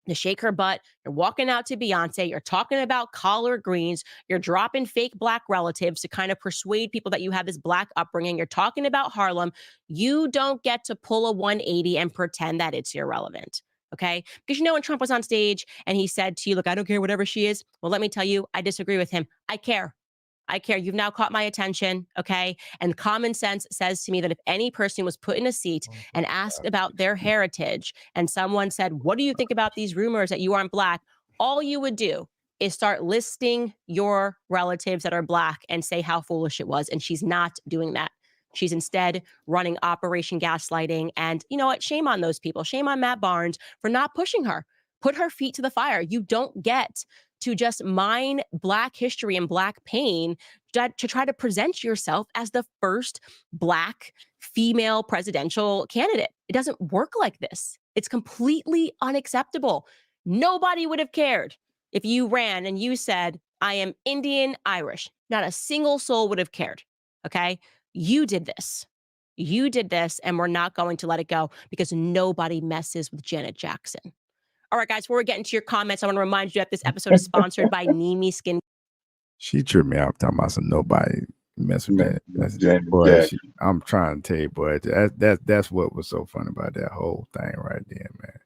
to shake her butt. You're walking out to Beyonce. You're talking about collard greens. You're dropping fake Black relatives to kind of persuade people that you have this Black upbringing. You're talking about Harlem. You don't get to pull a 180 and pretend that it's irrelevant. Okay? Because when Trump was on stage and he said to you, look, I don't care whatever she is. Well, let me tell you, I disagree with him. I care. You've now caught my attention, okay? And common sense says to me that if any person was put in a seat and asked about their heritage and someone said, what do you think about these rumors that you aren't Black? All you would do is start listing your relatives that are Black and say how foolish it was. And she's not doing that. She's instead running Operation Gaslighting. And you know what? Shame on those people. Shame on Matt Barnes for not pushing her. Put her feet to the fire. You don't get to just mine Black history and Black pain to try to present yourself as the first Black female presidential candidate. It doesn't work like this. It's completely unacceptable. Nobody would have cared if you ran and you said, I am Indian Irish. Not a single soul would have cared. Okay? You did this. And we're not going to let it go because nobody messes with Janet Jackson. All right, guys, before we get into your comments, I want to remind you that this episode is sponsored by Nimi Skin. She tripped me out talking about some nobody mess with that. Boy, I'm trying to tell you, boy, that's what was so fun about that whole thing right there, man.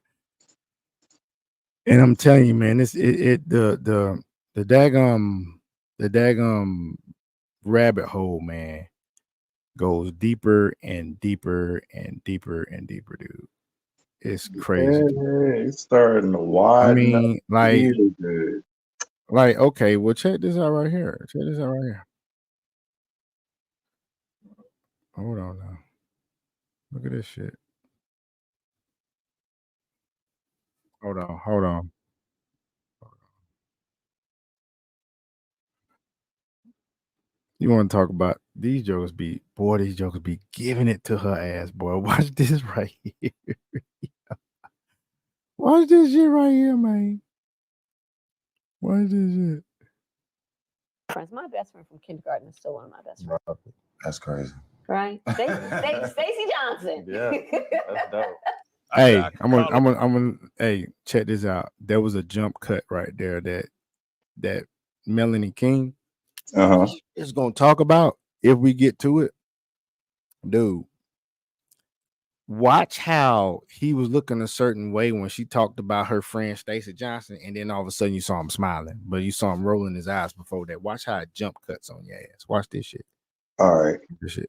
And I'm telling you, man, the daggum rabbit hole, man, goes deeper and deeper and deeper and deeper, dude. It's crazy. Yeah, it's starting to widen up mean, like- real good. Like, okay, well, check this out right here. Check this out right here. Hold on now. Look at this shit. Hold on. You want to talk about these jokers be giving it to her ass, boy. Watch this right here. Watch this shit right here, man. Watch this shit. Friends. My best friend from kindergarten is still one of my best friends. That's crazy. Right? Stacy Johnson. Yeah, that's dope. Hey, I'm gonna hey, check this out. There was a jump cut right there that Melanie King is gonna talk about if we get to it. Dude, watch how he was looking a certain way when she talked about her friend Stacy Johnson, and then all of a sudden you saw him smiling, but you saw him rolling his eyes before that. Watch how it jump cuts on your ass. Watch this shit. All right.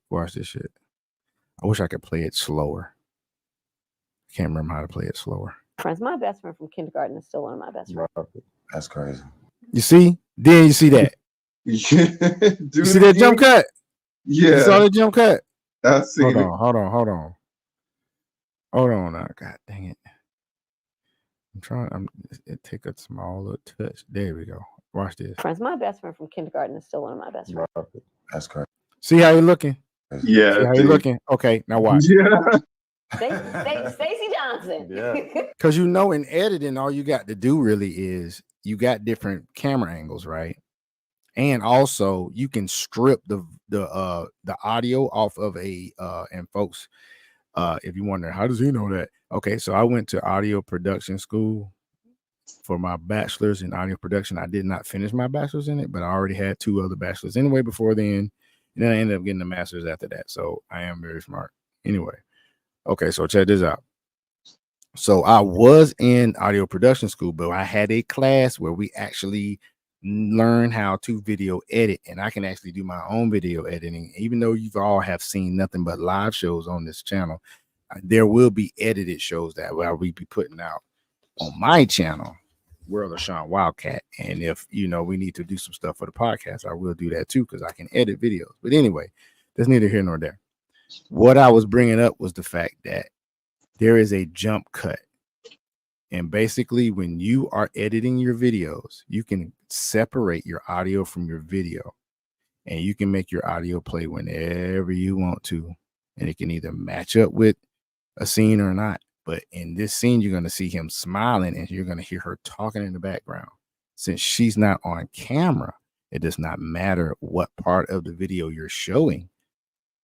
Watch this shit. I wish I could play it slower. Can't remember how to play it slower. Friends. My best friend from kindergarten is still one of my best friends. That's crazy. You see? Then you see that. You see that jump cut? Yeah. You saw the jump cut? I see it. Hold on now. God dang it. It take a small little touch. There we go. Watch this. Friends. My best friend from kindergarten is still one of my best friends. That's crazy. See how you looking? Yeah. See how you looking? Okay, now watch. Yeah. Stacy Johnson. Yeah. Because in editing, all you got to do really is you got different camera angles, right? And also you can strip the audio off of and folks, if you wonder how does he know that? Okay, so I went to audio production school for my bachelor's in audio production. I did not finish my bachelor's in it, but I already had 2 other bachelors anyway before then. And then I ended up getting a master's after that. So I am very smart. Anyway. Okay, so check this out. So I was in audio production school, but I had a class where we actually learn how to video edit, and I can actually do my own video editing. Even though you've all have seen nothing but live shows on this channel, there will be edited shows that will be putting out on my channel, World of Sean Wildcat. And if we need to do some stuff for the podcast, I will do that too, because I can edit videos. But anyway, that's neither here nor there. What I was bringing up was the fact that there is a jump cut. And basically, when you are editing your videos, you can separate your audio from your video, and you can make your audio play whenever you want to. And it can either match up with a scene or not. But in this scene, you're going to see him smiling, and you're going to hear her talking in the background. Since she's not on camera, it does not matter what part of the video you're showing.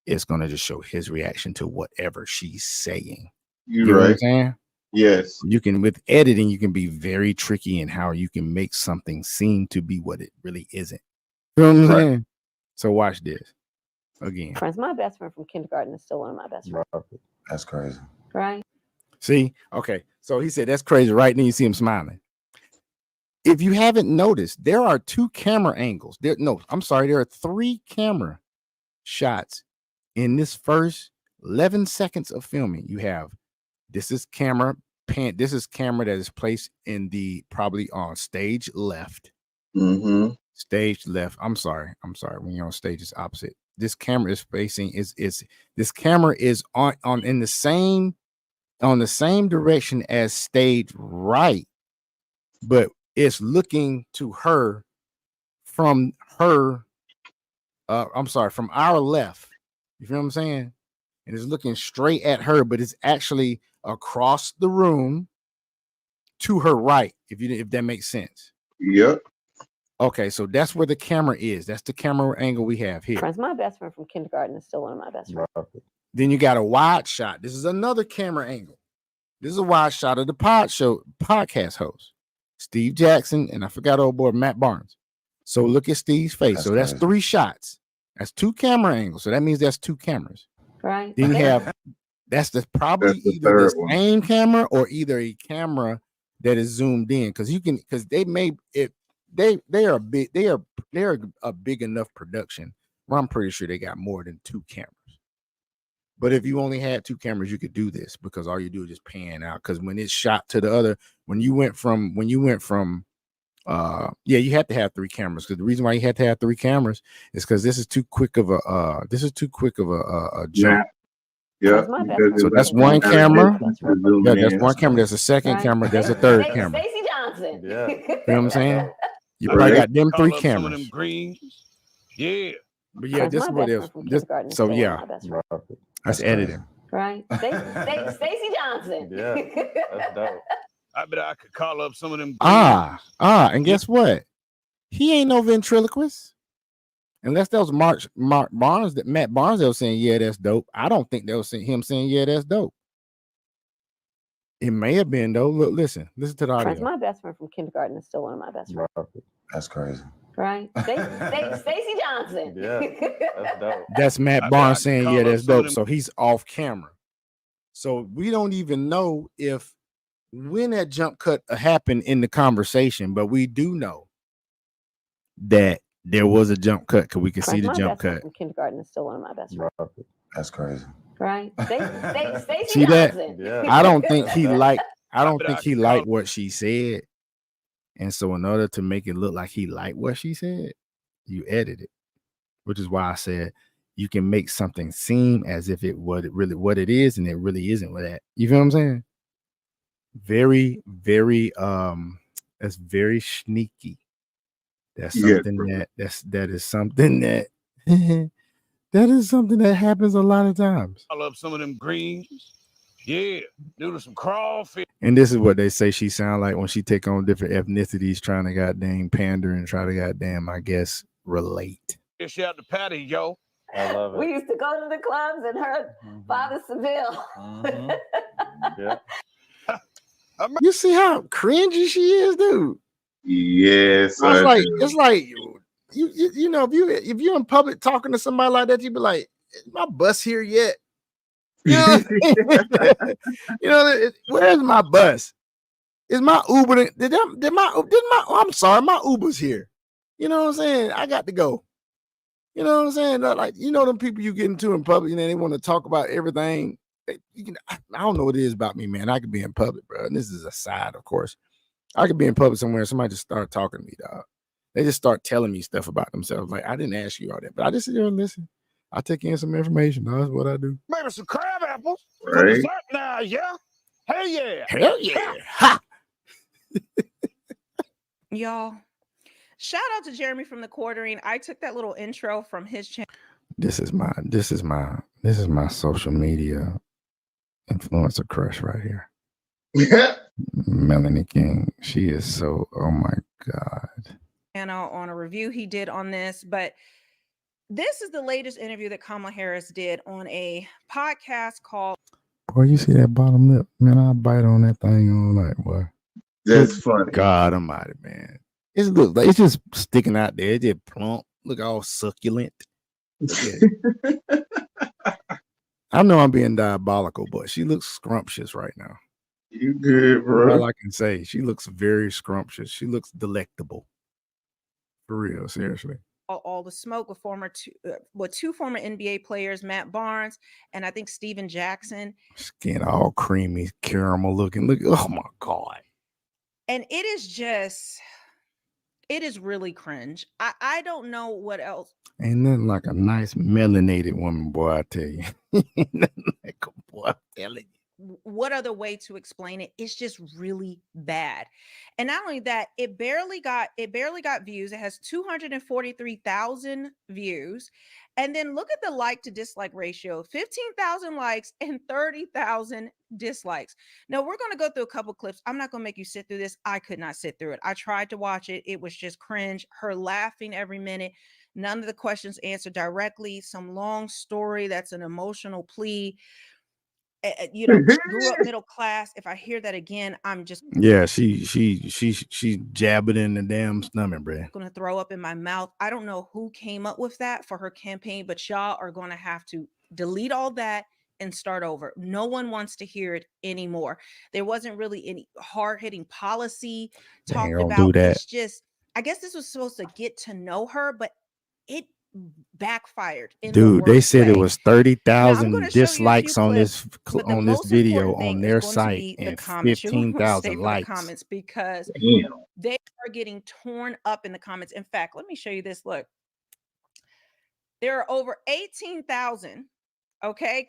It's going to just show his reaction to whatever she's saying. You're You know what I'm right. saying? Yes. You can, with editing, you can be very tricky in how you can make something seem to be what it really isn't. You know what I'm saying? So watch this again. Friends. My best friend from kindergarten is still one of my best friends. That's crazy. Right? See? Okay. So he said, that's crazy, right? Then you see him smiling. If you haven't noticed, there are 2 camera angles. There are 3 camera shots in this first 11 seconds of filming. You have this is camera that is placed in the probably on stage left. Stage left. I'm sorry. When you're on stage, it's opposite. This camera is facing this camera is on the same direction as stage right, but it's looking to her from her from our left. You feel what I'm saying? And it's looking straight at her, but it's actually across the room to her right, if that makes sense. Yep. Okay, so that's where the camera is. That's the camera angle we have here. Friends. My best friend from kindergarten is still one of my best friends. Then you got a wide shot. This is another camera angle. This is a wide shot of the podcast host, Steve Jackson, and I forgot old boy Matt Barnes. So look at Steve's face. So that's 3 shots. That's 2 camera angles. So that means that's 2 cameras. Right. Then you have that's probably either the same camera or either a camera that is zoomed in, because they are a big enough production Well, I'm pretty sure they got more than 2 cameras. But if you only had 2 cameras, you could do this because all you do is just pan out. Because when it's shot to the other, when you went from you have to have 3 cameras. Because the reason why you had to have 3 cameras is because this is too quick of a jump. Yeah. So that's one camera. Yeah, that's one camera. There's a second camera. There's a third camera. Stacey Johnson. Yeah. You know what I'm saying? You probably got them 3 cameras. Yeah. But yeah, this is what it is. So yeah, that's editing. Right. Stacey Johnson. Yeah. That's dope. I bet I could call up some of them. And guess what? He ain't no ventriloquist. Unless that was Matt Barnes that was saying, yeah, that's dope. I don't think that was him saying, yeah, that's dope. It may have been though. Look, listen to the audio. My best friend from kindergarten is still one of my best friends. That's crazy. Right. Stacey Johnson. Yeah. That's dope. That's Matt Barnes saying, yeah, that's dope. So he's off camera. So we don't even know when that jump cut happened in the conversation, but we do know that there was a jump cut because we could see the jump cut. From kindergarten is still one of my best friends. That's crazy. Right. Stacey See that? Johnson. Yeah. I don't think he liked what she said. And so in order to make it look like he liked what she said, you edit it. Which is why I said you can make something seem as if what it is, and it really isn't with that. You feel what I'm saying? Very, very that's very sneaky. That's something that is something that that is something that happens a lot of times. I love some of them greens. Yeah, do some crawfish. And this is what they say she sound like when she take on different ethnicities, trying to goddamn pander and try to goddamn, I guess, relate. Fish out the patio. I love it. We used to go to the clubs and her father Seville. Yeah. You see how cringy she is, dude? Yes. It's like you know, if you're in public talking to somebody like that, you be like, is my bus here yet? You know, where's my bus? Is my Uber? I'm sorry, my Uber's here. You know what I'm saying? I got to go. You know what I'm saying? Like, you know, them people you get into in public, and they want to talk about everything. I don't know what it is about me, man. I could be in public, bro. And this is a side, of course. I could be in public somewhere and somebody just start talking to me, dog. They just start telling me stuff about themselves. Like, I didn't ask you all that, but I just sit there and listen. I take in some information. Dog. That's what I do. Maybe some crab apples. Right. What's that now? Yeah. Hell yeah. Hell yeah. Ha! Y'all, shout out to Jeremy from The Quartering. I took that little intro from his channel. This is my social media influencer crush right here. Yeah. Melanie King. She is so, oh my God. On a review he did on this, but this is the latest interview that Kamala Harris did on a podcast called Boy, you see that bottom lip? Man, I bite on that thing all night, boy. That's funny. God almighty, man. It's just sticking out there. It's just plump. Look all succulent. I know I'm being diabolical, but she looks scrumptious right now. You good, bro? All I can say, she looks very scrumptious. She looks delectable. For real, seriously. All the Smoke with two former NBA players, Matt Barnes and I think Steven Jackson. Skin all creamy, caramel looking. Look, oh my God. And it is really cringe. I don't know what else. Ain't nothing like a nice melanated woman, boy, I tell you. Ain't nothing like a boy, I'm telling you. What other way to explain it? It's just really bad. And not only that, it barely got views. It has 243,000 views. And then look at the like to dislike ratio, 15,000 likes and 30,000 dislikes. Now we're going to go through a couple clips. I'm not going to make you sit through this. I could not sit through it. I tried to watch it. It was just cringe. Her laughing every minute. None of the questions answered directly. Some long story that's an emotional plea. Grew up middle class. If I hear that again, I'm just she jabbing in the damn stomach, bruh. Gonna throw up in my mouth. I don't know who came up with that for her campaign, but y'all are gonna have to delete all that and start over. No one wants to hear it anymore. There wasn't really any hard-hitting policy talked about. It's just, I guess this was supposed to get to know her, but it backfired in the Dude, they worst said it way. was Now, I'm 30,000 going to show you a few dislikes on clips, this but the on this most video important thing on is their going to site be the and comments. You're going to want to stay 15,000 for the likes. comments because Damn. they are getting torn up in the comments. In fact, let me show you this. Look, there are over 18,000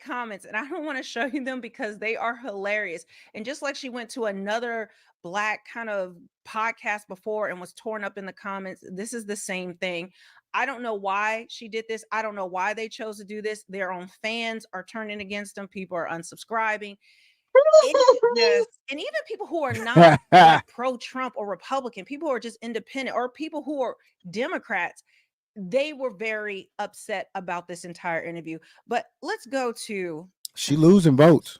comments, and I don't want to show you them because they are hilarious. And just like she went to another Black kind of podcast before and was torn up in the comments, this is the same thing. I don't know why she did this. I don't know why they chose to do this. Their own fans are turning against them. People are unsubscribing. And even people who are not like pro-Trump or Republican, people who are just independent or people who are Democrats, they were very upset about this entire interview. But let's go to, She losing votes.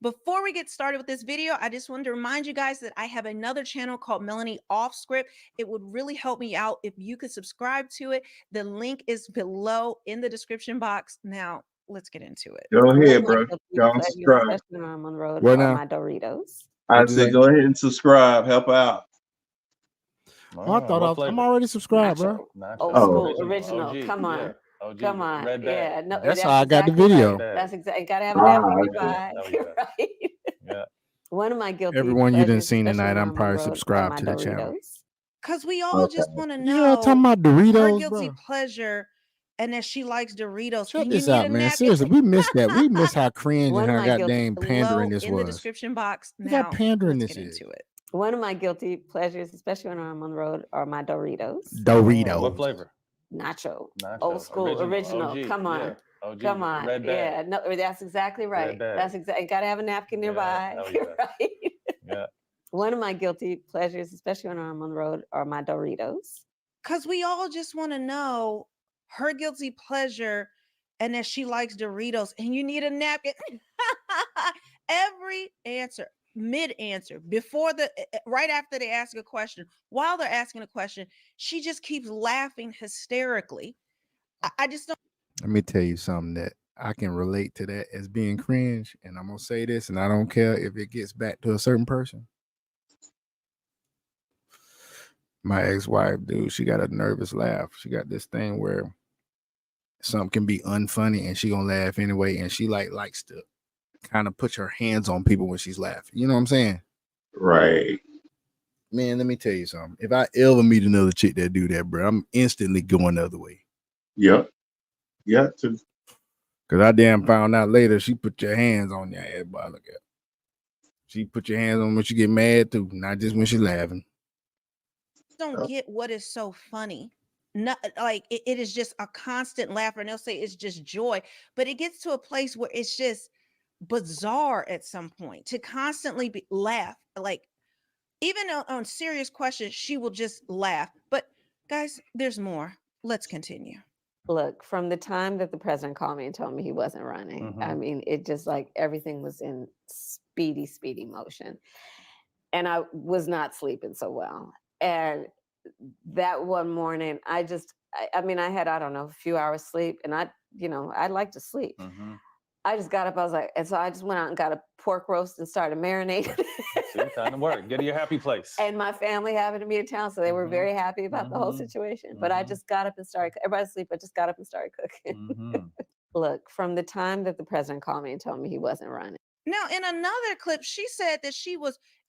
before we get started with this video, I just wanted to remind you guys that I have another channel called Melanie Off Script. It would really help me out if you could subscribe to it. The link is below in the description box. Now, let's get into it. Go One ahead, of my bro. guilty Go and pleasures, subscribe. especially when I'm on the road, What are now? my Doritos. I What'd you said, say? go ahead and subscribe. Help out. Oh, I thought I'm already subscribed, bro. Old Oh. school, original. Come on. Come on. Red bag. Yeah, no, That's how I got the exactly video. right. That's exactly. Got to have a napkin nearby. Oh, yeah. Right. Yeah. One of my guilty Everyone you didn't pleasures, seen especially tonight, when I'm I'm on the probably road, are subscribed my to the channel. Doritos. Because we all just want to Yeah, talking know about her Doritos, guilty bro. pleasure and that she likes Doritos. Check And you this need out, a man. napkin. Seriously, we missed that. We missed how cringe One and of how my guilty goddamn pandering Below this in the was. description box. Look how Now, pandering let's this get is. into it. One of my guilty pleasures, especially when I'm on the road, are my Doritos. Doritos. What flavor? Nacho. Nacho. Old school, original. OG. Come on. Yeah. OG. Come on. Red bag. Yeah, no, that's exactly right. bag. That's exactly. Got to have a napkin nearby. Oh, yeah. Right. Yeah. One of my guilty pleasures, especially when I'm on the road, are my Doritos. Because we all just want to know her guilty pleasure and that she likes Doritos and you need a napkin. Every answer, mid answer, before right after they ask a question, while they're asking a question, she just keeps laughing hysterically. I just don't. Let me tell you something that I can relate to that as being cringe. And I'm going to say this, and I don't care if it gets back to a certain person. My ex-wife, dude, she got a nervous laugh. She got this thing where something can be unfunny and she gonna laugh anyway. And she likes to kind of put her hands on people when she's laughing. You know what I'm saying? Right. Man, let me tell you something. If I ever meet another chick that do that, bro, I'm instantly going the other way. Yep. Yeah, too. Cause I damn found out later she put your hands on your ass, boy. Look at. She put your hands on when she get mad too, not just when she's laughing. Don't get what is so funny. Not like it is just a constant laughter, and they'll say it's just joy, but it gets to a place where it's just bizarre at some point to constantly laugh. Like even on serious questions, she will just laugh. But guys, there's more. Let's continue. Look, from the time that the president called me and told me he wasn't running, I mean, it just like everything was in speedy motion. And I was not sleeping so well. And that one morning, I mean, I had, I don't know, a few hours sleep, and I like to sleep. I just got up, I was like, and so I just went out and got a pork roast and started marinating. See, time to work. Get to your happy place. And my family happened to be in town, so they were very happy about the whole situation. But I just got up and started, everybody's asleep, I just got up and started cooking. Look, from the time that the president called me and told me he wasn't running. Now, in another clip, she said that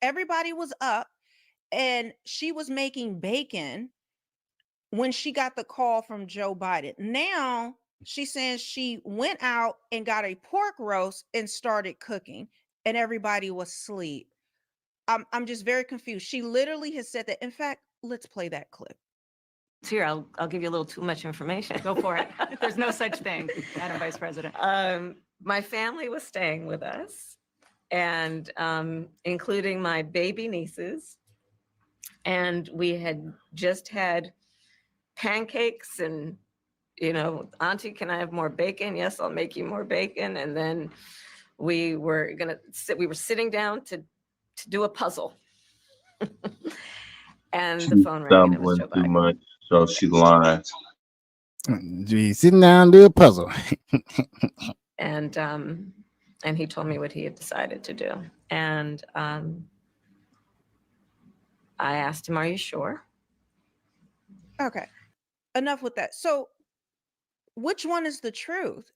everybody was up and she was making bacon when she got the call from Joe Biden. Now she's saying she went out and got a pork roast and started cooking and everybody was asleep. I'm just very confused. She literally has said that. In fact, let's play that clip. Here, I'll give you a little too much information. Go for it. There's no such thing, Madam Vice President. My family was staying with us, and including my baby nieces. And we had just had pancakes and, Auntie, can I have more bacon? Yes, I'll make you more bacon. And then we were sitting down to do a puzzle. And the phone rang and it was Stumbling Joe too Biden. much, so she lied. Gee, sitting down, do a puzzle. And he told me what he had decided to do. And I asked him, are you sure? Okay, enough with that. So which one is the truth?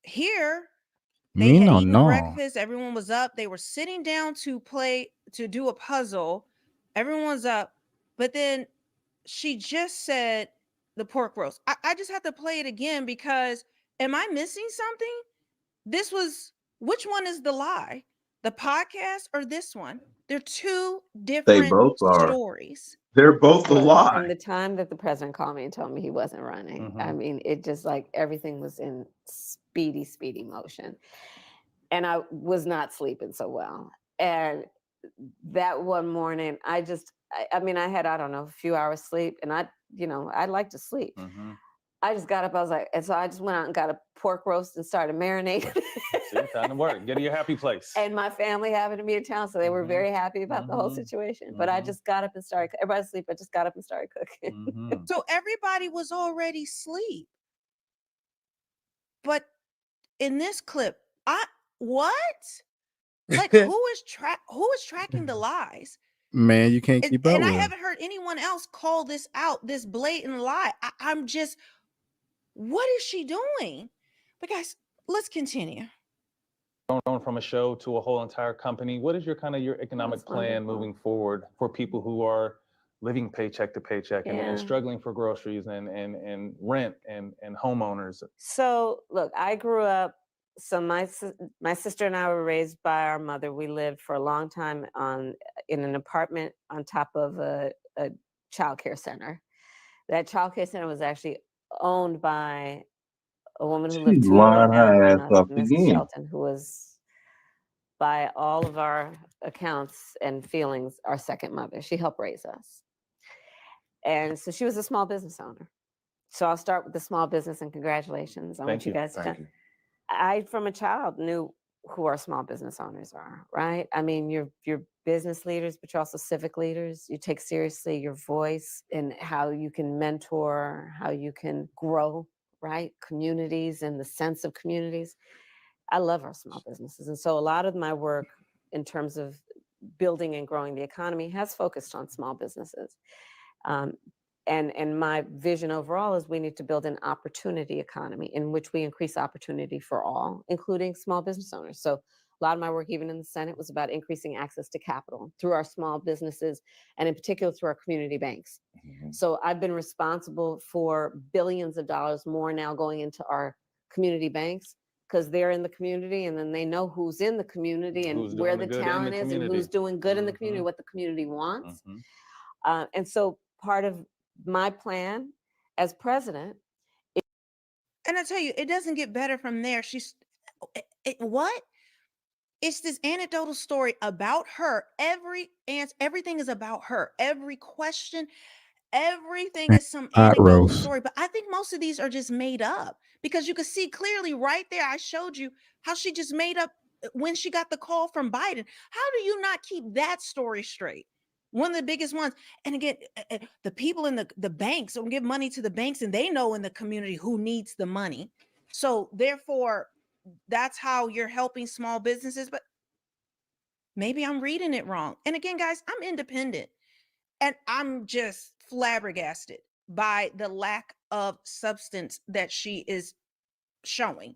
Here, they Me had no eaten no. breakfast. Everyone was up. They were sitting down to do a puzzle. Everyone's up. But then she just said the pork roast. I just have to play it again because am I missing something? Which one is the lie? The podcast or this one? They're two They different both are. stories. They're both a Look, lie. from the time that the president called me and told me he wasn't running, I mean, it just like everything was in speedy motion. And I was not sleeping so well. And that one morning, I mean, I had, I don't know, a few hours sleep, and I like to sleep. I just got up, I was like, and so I just went out and got a pork roast and started marinating. See, time to work. Get to your happy place. And my family happened to be in town, so they were very happy about the whole situation. But I just got up and started, everybody's asleep, I just got up and started cooking. So everybody was already asleep. But in this clip, what? Like who is tracking the lies? Man, you can't keep up And I with it. haven't heard anyone else call this out, this blatant lie. I'm just, what is she doing? But guys, let's continue. Going from a show to a whole entire company, what is your economic plan moving forward for people who are living paycheck to paycheck and Yeah. struggling for groceries and rent and homeowners? So look, I grew up, so my sister and I were raised by our mother. We lived for a long time in an apartment on top of a child care center. That child care center was actually owned by a woman who lived She's 2 doors lying down her from ass us, up Mrs. again. Shelton, who was, by all of our accounts and feelings, our second mother. She helped raise us. And so she was a small business owner. So I'll start with the small business, and congratulations on what you guys have done. I, from a child, knew who our small business owners are, right? I mean, you're business leaders, but you're also civic leaders. You take seriously your voice and how you can mentor, how you can grow, right? Communities and the sense of communities. I love our small businesses. And so a lot of my work in terms of building and growing the economy has focused on small businesses. And my vision overall is we need to build an opportunity economy in which we increase opportunity for all, including small business owners. So a lot of my work, even in the Senate, was about increasing access to capital through our small businesses, and in particular through our community banks. So I've been responsible for billions of dollars more now going into our community banks, because they're in the community, and then they know who's in the community and Who's where doing the the good in the talent is and community. who's doing good in the community, what the community wants. And so part of my plan as president. And I tell you, it doesn't get better from there. What? It's this anecdotal story about her. Everything is about her. Every question, everything is some anecdotal story. But I think most of these are just made up, because you can see clearly right there. I showed you how she just made up when she got the call from Biden. How do you not keep that story straight? One of the biggest ones. And again, the people in the banks don't give money to the banks, and they know in the community who needs the money. So therefore, that's how you're helping small businesses. But maybe I'm reading it wrong. And again, guys, I'm independent, and I'm just flabbergasted by the lack of substance that she is showing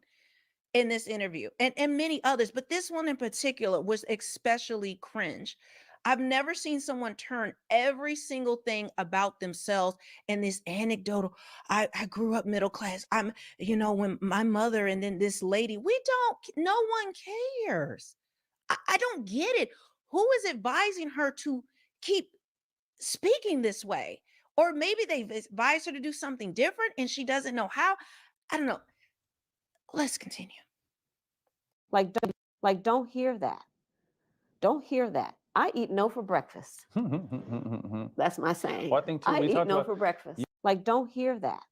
in this interview, and many others. But this one in particular was especially cringe. I've never seen someone turn every single thing about themselves in this anecdotal. I grew up middle class. When my mother and then this lady, no one cares. I don't get it. Who is advising her to keep speaking this way? Or maybe they've advised her to do something different and she doesn't know how. I don't know. Let's continue. Don't hear that. Don't hear that. I eat no for breakfast. That's my saying. Well, I think too, I we eat talked no about for breakfast. Don't hear that.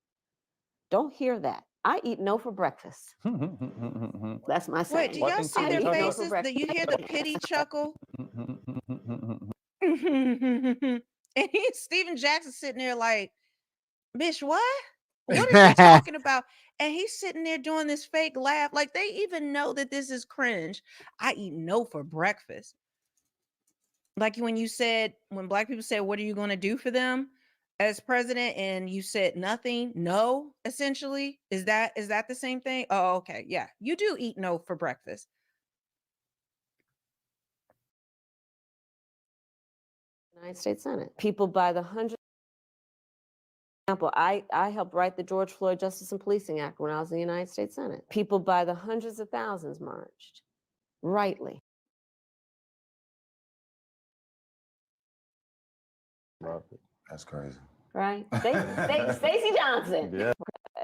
Don't hear that. I eat no for breakfast. That's my saying. Wait, do y'all see their faces? Do you hear the pity chuckle? And Stephen Jackson sitting there like, bitch, what? What is she talking about? And he's sitting there doing this fake laugh. Like they even know that this is cringe. I eat no for breakfast. Like when Black people said, what are you going to do for them? as president and you said nothing, no, essentially? Is that the same thing? Oh, okay. Yeah. You do eat no for breakfast. United States Senate. People by the hundreds. Example, I helped write the George Floyd Justice and Policing Act when I was in the United States Senate. People by the hundreds of thousands marched, rightly. That's crazy. Right? Stacey Johnson. Yeah.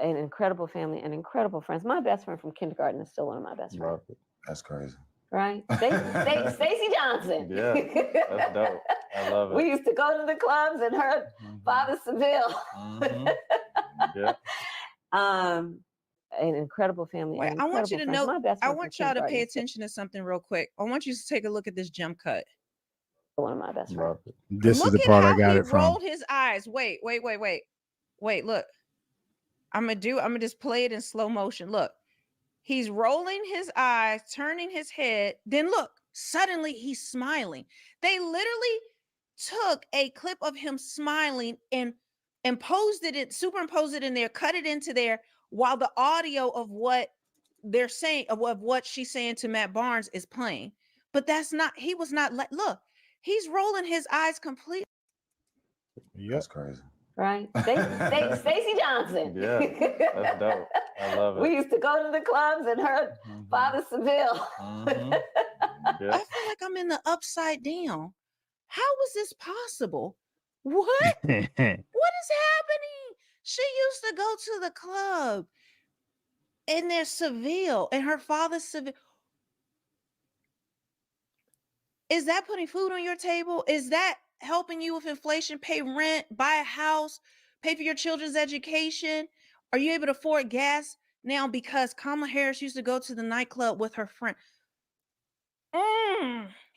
An incredible family and incredible friends. My best friend from kindergarten is still one of my best friends. That's crazy. Right? Stacey Johnson. Yeah, that's dope. I love it. We used to go to the clubs and her father Seville. Yeah. An incredible family. Wait, and I want you to incredible friends. know, My best I friend from want y'all to pay kindergarten is attention to something real quick. I want you to take a look at this jump cut. still one of my best friends. This Look is the at part I how got he it from. rolled his eyes. Wait, look. I'm gonna just play it in slow motion. Look, he's rolling his eyes, turning his head. Then look, suddenly he's smiling. They literally took a clip of him smiling and superimposed it in there, cut it into there, while the audio of what they're saying, of what she's saying to Matt Barnes is playing. But he was not look, he's rolling his eyes completely. That's crazy. Right? Stacey Johnson. Yeah, that's dope. I love it. We used to go to the clubs and her father Seville. I feel like I'm in the upside down. How was this possible? What? What is happening? She used to go to the club and there's Seville and her father's Seville. Is that putting food on your table? Is that helping you with inflation, pay rent, buy a house, pay for your children's education? Are you able to afford gas now because Kamala Harris used to go to the nightclub with her friend?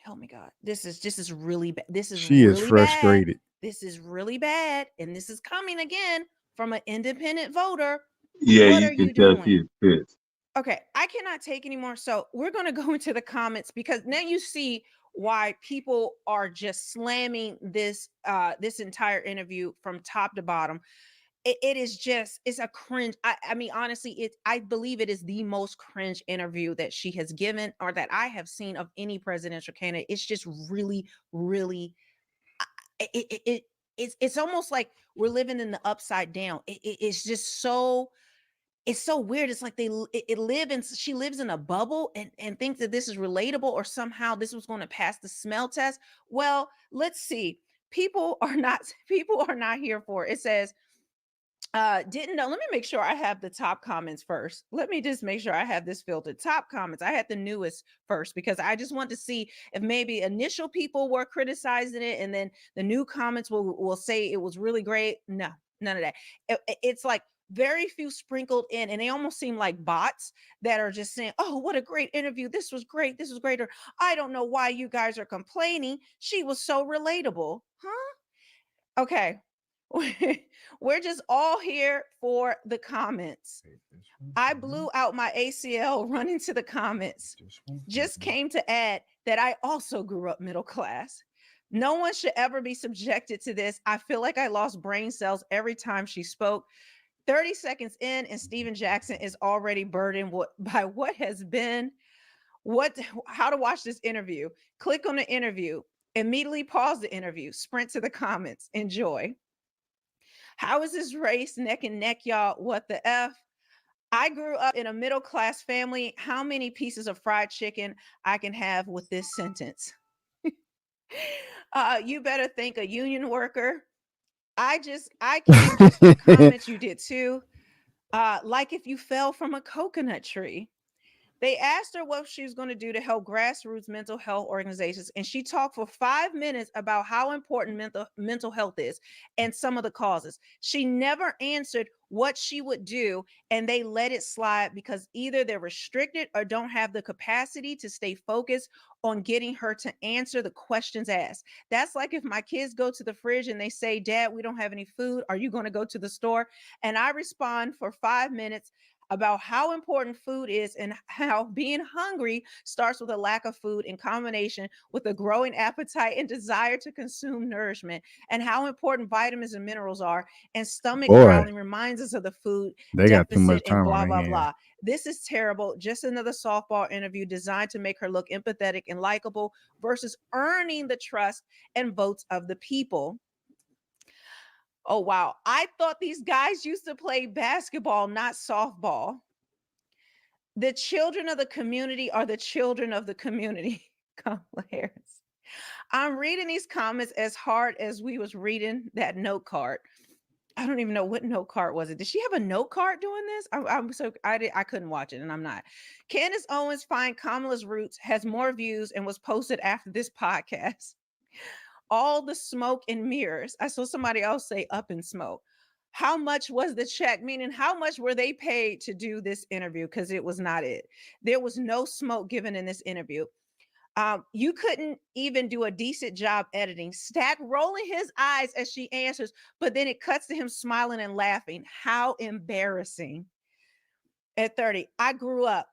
Help me, God. This is really bad. She is really frustrated. Bad. This is really bad. And this is coming again from an independent voter. Yeah, What you are can you tell doing? she is pissed. Okay, I cannot take anymore. So we're going to go into the comments because now you see why people are just slamming this this entire interview from top to bottom. It's a cringe. I mean, honestly, I believe it is the most cringe interview that she has given or that I have seen of any presidential candidate. It's just really, really, it's almost like we're living in the upside down. It's just so. It's so weird. It's like she lives in a bubble and thinks that this is relatable or somehow this was going to pass the smell test. Well, let's see. People are not here for it. It says, didn't know. Let me make sure I have the top comments first. Let me just make sure I have this filtered. Top comments. I had the newest first because I just want to see if maybe initial people were criticizing it and then the new comments will say it was really great. No, none of that. It's like very few sprinkled in, and they almost seem like bots that are just saying, oh, what a great interview. This was great. This was great. Or I don't know why you guys are complaining. She was so relatable. Huh? Okay. We're just all here for the comments. I blew out my ACL running to the comments. Just came to add that I also grew up middle class. No one should ever be subjected to this. I feel like I lost brain cells every time she spoke. 30 seconds in, and Steven Jackson is already burdened by what has been, how to watch this interview. Click on the interview, immediately pause the interview, sprint to the comments, enjoy. How is this race neck and neck, y'all? What the F? I grew up in a middle-class family. How many pieces of fried chicken I can have with this sentence? You better thank a union worker. I came just for the comments. You did too. Like if you fell from a coconut tree. They asked her what she was going to do to help grassroots mental health organizations, and she talked for 5 minutes about how important mental health is and some of the causes. She never answered what she would do, and they let it slide because either they're restricted or don't have the capacity to stay focused on getting her to answer the questions asked. That's like if my kids go to the fridge and they say, Dad, we don't have any food. Are you going to go to the store? And I respond for 5 minutes. about how important food is and how being hungry starts with a lack of food in combination with a growing appetite and desire to consume nourishment, and how important vitamins and minerals are. And stomach Boy, growling reminds us of the food they got too much deficit and time blah, on blah, their hands. blah. This is terrible. Just another softball interview designed to make her look empathetic and likable versus earning the trust and votes of the people. Oh, wow. I thought these guys used to play basketball, not softball. The children of the community are the children of the community. Kamala Harris. I'm reading these comments as hard as we was reading that note card. I don't even know what note card was it. Did she have a note card doing this? I couldn't watch it, and I'm not. Candace Owens find Kamala's roots has more views and was posted after this podcast. All the smoke and mirrors. I saw somebody else say up in smoke. How much was the check? Meaning, how much were they paid to do this interview? Because it was not it. There was no smoke given in this interview. You couldn't even do a decent job editing. Stack rolling his eyes as she answers, but then it cuts to him smiling and laughing. How embarrassing. At 30, I grew up.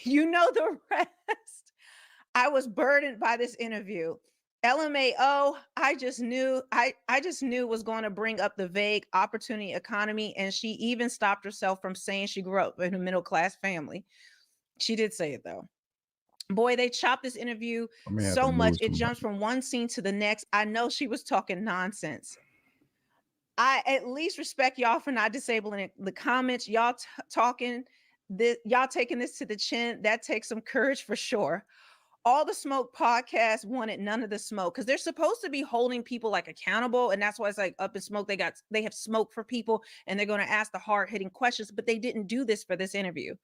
You know the rest. I was burdened by this interview. LMAO, I just knew was going to bring up the vague opportunity economy, and she even stopped herself from saying she grew up in a middle-class family. She did say it though. Boy, they chopped this interview so much it jumps from one scene to the next. I know she was talking nonsense. I at least respect y'all for not disabling the comments. Y'all talking this, y'all taking this to the chin. That takes some courage for sure. All the Smoke podcast wanted none of the smoke because they're supposed to be holding people like accountable, and that's why it's like Up in Smoke. They have smoke for people, and they're going to ask the hard-hitting questions, but they didn't do this for this interview.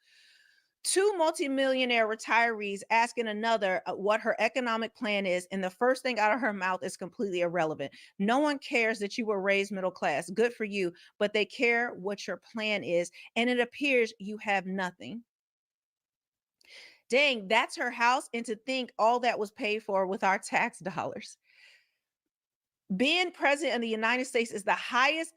Two multimillionaire retirees asking another what her economic plan is, and the first thing out of her mouth is completely irrelevant. No one cares that you were raised middle class. Good for you, but they care what your plan is, and it appears you have nothing. Dang, that's her house, and to think all that was paid for with our tax dollars. Being president of the United States is the highest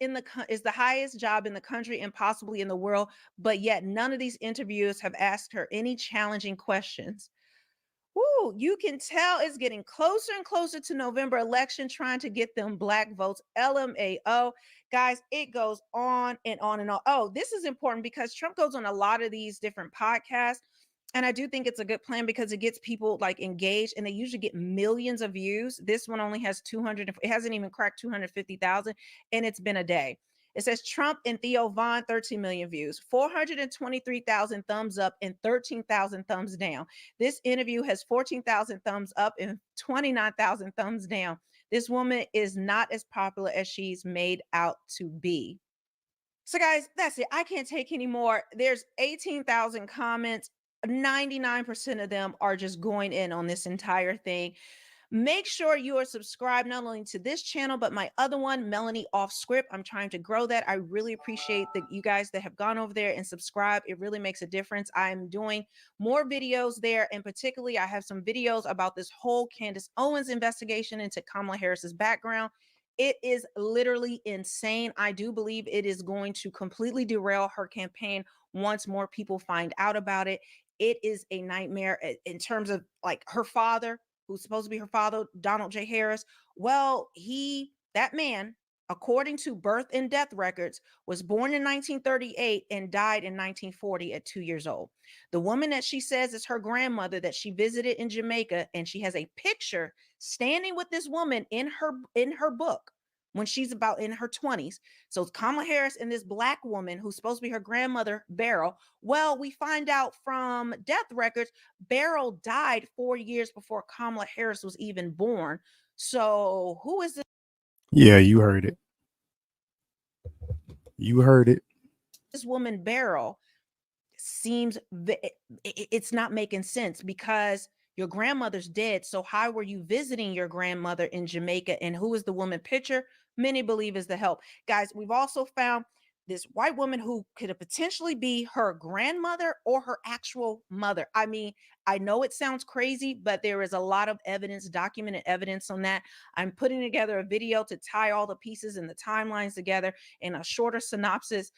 job in the country and possibly in the world, but yet none of these interviewers have asked her any challenging questions. Woo, you can tell it's getting closer and closer to November election, trying to get them black votes. LMAO. Guys, it goes on and on and on. Oh, this is important because Trump goes on a lot of these different podcasts. And I do think it's a good plan because it gets people like engaged, and they usually get millions of views. This one only has 200. It hasn't even cracked 250,000, and it's been a day. It says Trump and Theo Von, 13 million views, 423,000 thumbs up, and 13,000 thumbs down. This interview has 14,000 thumbs up and 29,000 thumbs down. This woman is not as popular as she's made out to be. So guys, that's it. I can't take any more. There's 18,000 comments. 99% of them are just going in on this entire thing. Make sure you are subscribed not only to this channel, but my other one, Melanie Off Script. I'm trying to grow that. I really appreciate you guys that have gone over there and subscribed. It really makes a difference. I'm doing more videos there, and particularly I have some videos about this whole Candace Owens investigation into Kamala Harris's background. It is literally insane. I do believe it is going to completely derail her campaign once more people find out about it. It is a nightmare in terms of like her father, who's supposed to be her father, Donald J. Harris. Well, that man, according to birth and death records, was born in 1938 and died in 1940 at 2 years old. The woman that she says is her grandmother that she visited in Jamaica, and she has a picture standing with this woman in her book when she's about in her 20s. So it's Kamala Harris and this black woman who's supposed to be her grandmother, Beryl. Well, we find out from death records, Beryl died 4 years before Kamala Harris was even born. So who is this? Yeah, you heard it. You heard it. This woman, Beryl, seems it's not making sense because your grandmother's dead. So how were you visiting your grandmother in Jamaica? And who is the woman picture? Many believe is the help. Guys, we've also found this white woman who could potentially be her grandmother or her actual mother. I mean, I know it sounds crazy, but there is a lot of evidence, documented evidence on that. I'm putting together a video to tie all the pieces and the timelines together in a shorter synopsis.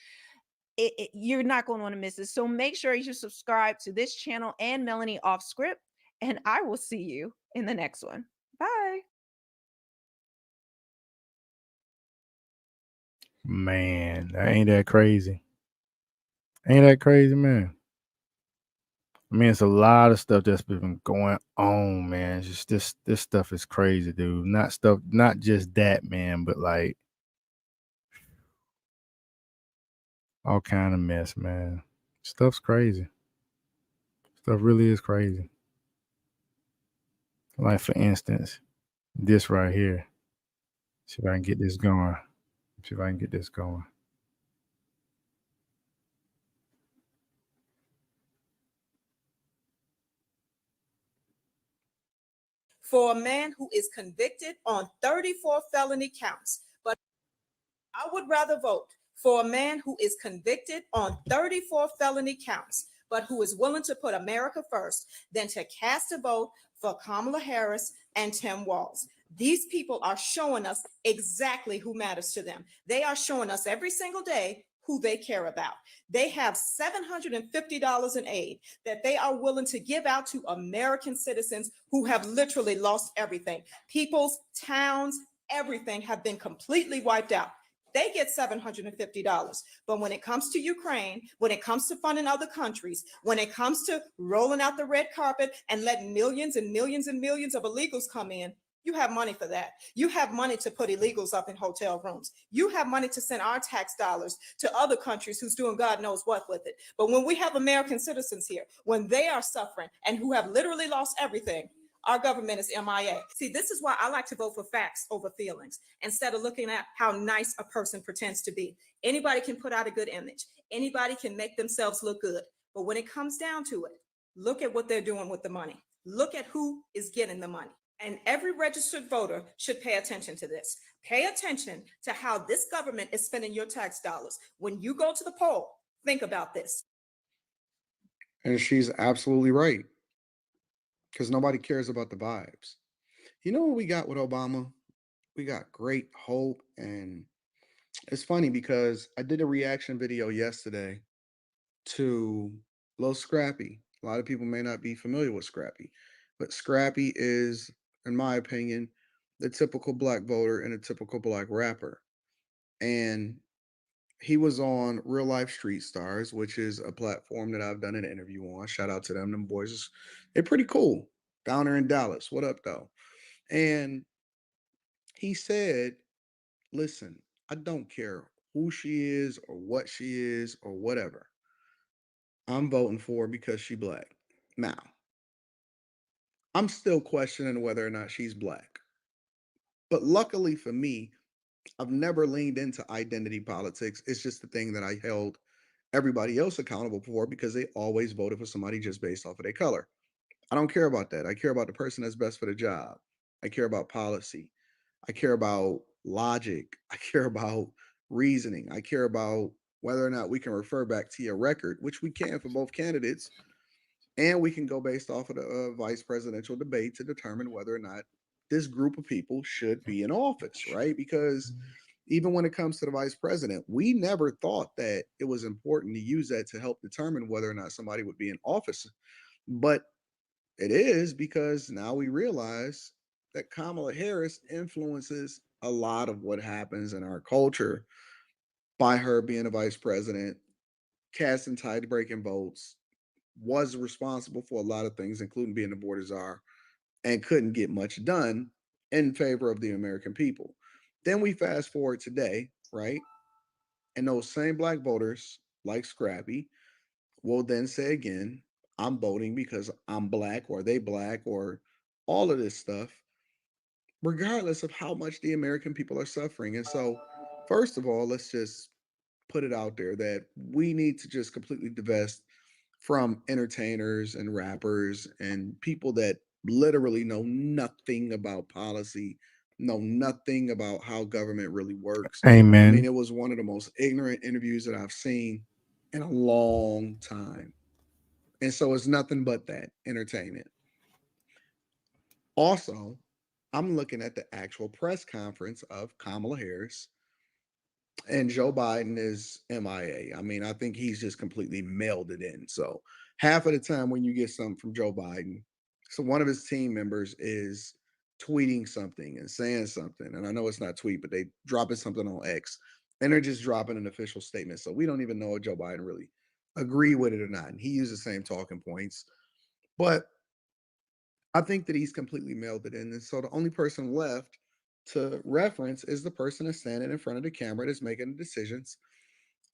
you're not going to want to miss this. So make sure you subscribe to this channel and Melanie Off Script, and I will see you in the next one. Bye. Man, ain't that crazy? Ain't that crazy, man? I mean, it's a lot of stuff that's been going on, man. It's just this stuff is crazy, dude. Not just that, man, but like all kind of mess, man. Stuff's crazy. Stuff really is crazy. Like for instance, this right here. See if I can get this going. See if I can get this going. For a man who is convicted on 34 felony counts, but I would rather vote for a man who is convicted on 34 felony counts, but who is willing to put America first than to cast a vote for Kamala Harris and Tim Walz. These people are showing us exactly who matters to them. They are showing us every single day who they care about. They have $750 in aid that they are willing to give out to American citizens who have literally lost everything. People's towns, everything have been completely wiped out. They get $750. But when it comes to Ukraine, when it comes to funding other countries, when it comes to rolling out the red carpet and letting millions and millions and millions of illegals come in, you have money for that. You have money to put illegals up in hotel rooms. You have money to send our tax dollars to other countries who's doing God knows what with it. But when we have American citizens here, when they are suffering and who have literally lost everything, our government is MIA. See, this is why I like to vote for facts over feelings instead of looking at how nice a person pretends to be. Anybody can put out a good image. Anybody can make themselves look good. But when it comes down to it, look at what they're doing with the money. Look at who is getting the money. And every registered voter should pay attention to this. Pay attention to how this government is spending your tax dollars. When you go to the poll, think about this. And she's absolutely right, because nobody cares about the vibes. You know what we got with Obama? We got great hope. And it's funny because I did a reaction video yesterday to Lil Scrappy. A lot of people may not be familiar with Scrappy, but Scrappy is, in my opinion, the typical black voter and a typical black rapper. And he was on Real Life Street Stars, which is a platform that I've done an interview on. Shout out to them. Them boys, they're pretty cool. Down there in Dallas. What up, though? And he said, listen, I don't care who she is or what she is or whatever. I'm voting for her because she's black. Now, I'm still questioning whether or not she's black. But luckily for me, I've never leaned into identity politics. It's just the thing that I held everybody else accountable for because they always voted for somebody just based off of their color. I don't care about that. I care about the person that's best for the job. I care about policy. I care about logic. I care about reasoning. I care about whether or not we can refer back to your record, which we can for both candidates. And we can go based off of the vice presidential debate to determine whether or not this group of people should be in office, right? Because even when it comes to the vice president, we never thought that it was important to use that to help determine whether or not somebody would be in office. But it is, because now we realize that Kamala Harris influences a lot of what happens in our culture by her being a vice president, casting tide-breaking votes, was responsible for a lot of things, including being the border czar, and couldn't get much done in favor of the American people. Then we fast forward today, right? And those same black voters, like Scrappy, will then say again, I'm voting because I'm black, or they black, or all of this stuff, regardless of how much the American people are suffering. And so, first of all, let's just put it out there that we need to just completely divest from entertainers and rappers and people that literally know nothing about policy, know nothing about how government really works. I mean, Amen. it was one of the most ignorant interviews that I've seen in a long time. And so it's nothing but that, entertainment. Also, I'm looking at the actual press conference of Kamala Harris And Joe Biden is MIA. I mean, I think he's just completely mailed it in. So half of the time when you get something from Joe Biden, so one of his team members is tweeting something and saying something. And I know it's not tweet, but they dropping something on X and they're just dropping an official statement. So we don't even know if Joe Biden really agree with it or not. And he used the same talking points. But I think that he's completely mailed it in. And so the only person left to reference is the person that's standing in front of the camera that's making the decisions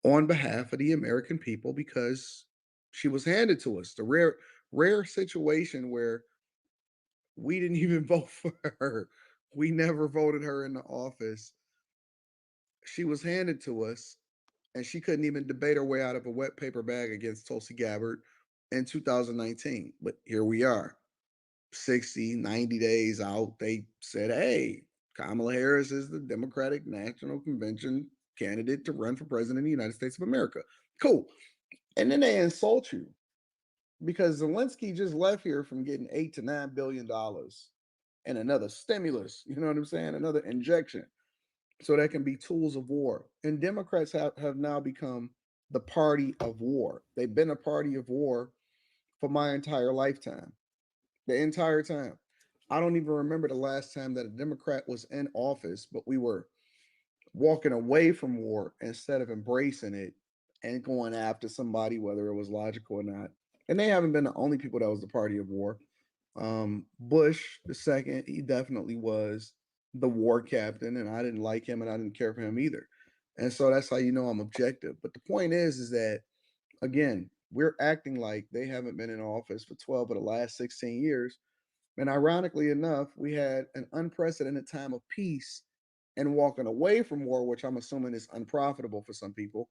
on behalf of the American people because she was handed to us. The rare situation where we didn't even vote for her. We never voted her into office. She was handed to us, and she couldn't even debate her way out of a wet paper bag against Tulsi Gabbard in 2019. But here we are, 60, 90 days out. They said, hey, Kamala Harris is the Democratic National Convention candidate to run for president of the United States of America. Cool. And then they insult you because Zelensky just left here from getting $8 to $9 billion and another stimulus. You know what I'm saying? Another injection. So that can be tools of war. And Democrats have now become the party of war. They've been a party of war for my entire lifetime. The entire time. I don't even remember the last time that a Democrat was in office, but we were walking away from war instead of embracing it and going after somebody, whether it was logical or not. And they haven't been the only people that was the party of war. Bush the second, he definitely was the war captain, and I didn't like him and I didn't care for him either. And so that's how you know I'm objective. But the point is that again, we're acting like they haven't been in office for 12 of the last 16 years. And ironically enough, we had an unprecedented time of peace and walking away from war, which I'm assuming is unprofitable for some people.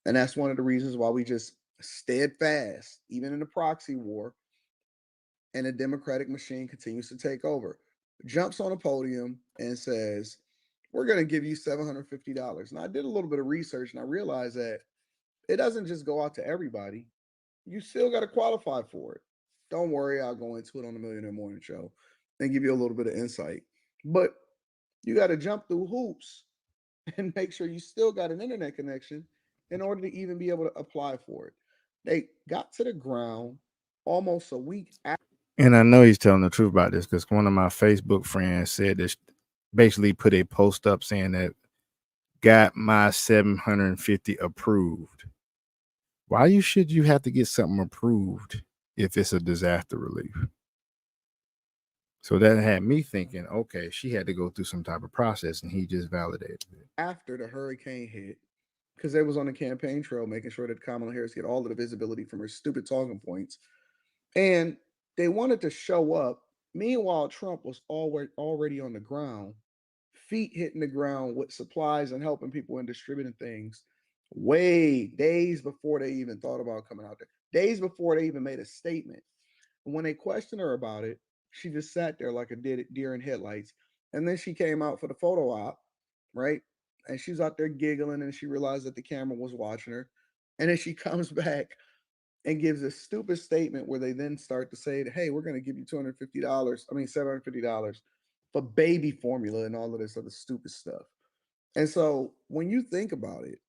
And that's one of the reasons why we just steadfast, even in a proxy war, and the Democratic machine continues to take over. Jumps on a podium and says, we're going to give you $750. And I did a little bit of research and I realized that it doesn't just go out to everybody. You still got to qualify for it. Don't worry, I'll go into it on the Millionaire Morning Show and give you a little bit of insight. But you got to jump through hoops and make sure you still got an internet connection in order to even be able to apply for it. They got to the ground almost a week after. And I know he's telling the truth about this because one of my Facebook friends said this, basically put a post up saying that got my 750 approved. Why should you have to get something approved if it's a disaster relief? So that had me thinking, okay, she had to go through some type of process and he just validated it. After the hurricane hit, because they was on the campaign trail making sure that Kamala Harris get all of the visibility from her stupid talking points. And they wanted to show up. Meanwhile, Trump was already on the ground, feet hitting the ground with supplies and helping people and distributing things days before they even thought about coming out there, days before they even made a statement. And when they questioned her about it, she just sat there like a deer in headlights. And then she came out for the photo op, right? And she's out there giggling and she realized that the camera was watching her. And then she comes back and gives a stupid statement where they then start to say, hey, we're going to give you $750 for baby formula and all of this other stupid stuff. And so when you think about it,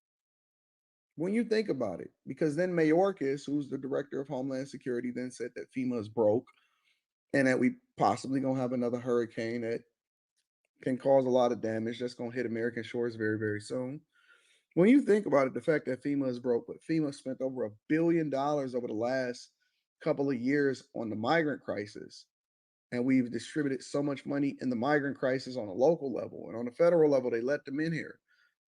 because then Mayorkas, who's the director of Homeland Security, then said that FEMA is broke and that we possibly going to have another hurricane that can cause a lot of damage that's going to hit American shores very, very soon. When you think about it, the fact that FEMA is broke, but FEMA spent over $1 billion over the last couple of years on the migrant crisis. And we've distributed so much money in the migrant crisis on a local level, and on a federal level, they let them in here.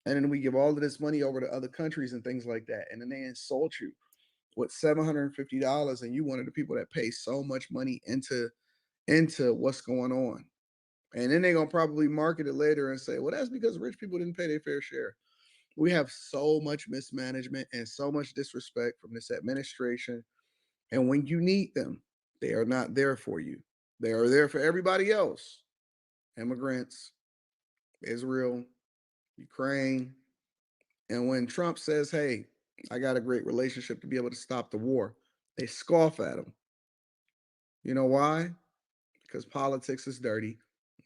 And then we give all of this money over to other countries and things like that. And then they insult you with $750. And you one of the people that pay so much money into what's going on. And then they're going to probably market it later and say, well, that's because rich people didn't pay their fair share. We have so much mismanagement and so much disrespect from this administration. And when you need them, they are not there for you. They are there for everybody else. Immigrants, Israel, Ukraine. And when Trump says, hey, I got a great relationship to be able to stop the war, they scoff at him. You know why? Because politics is dirty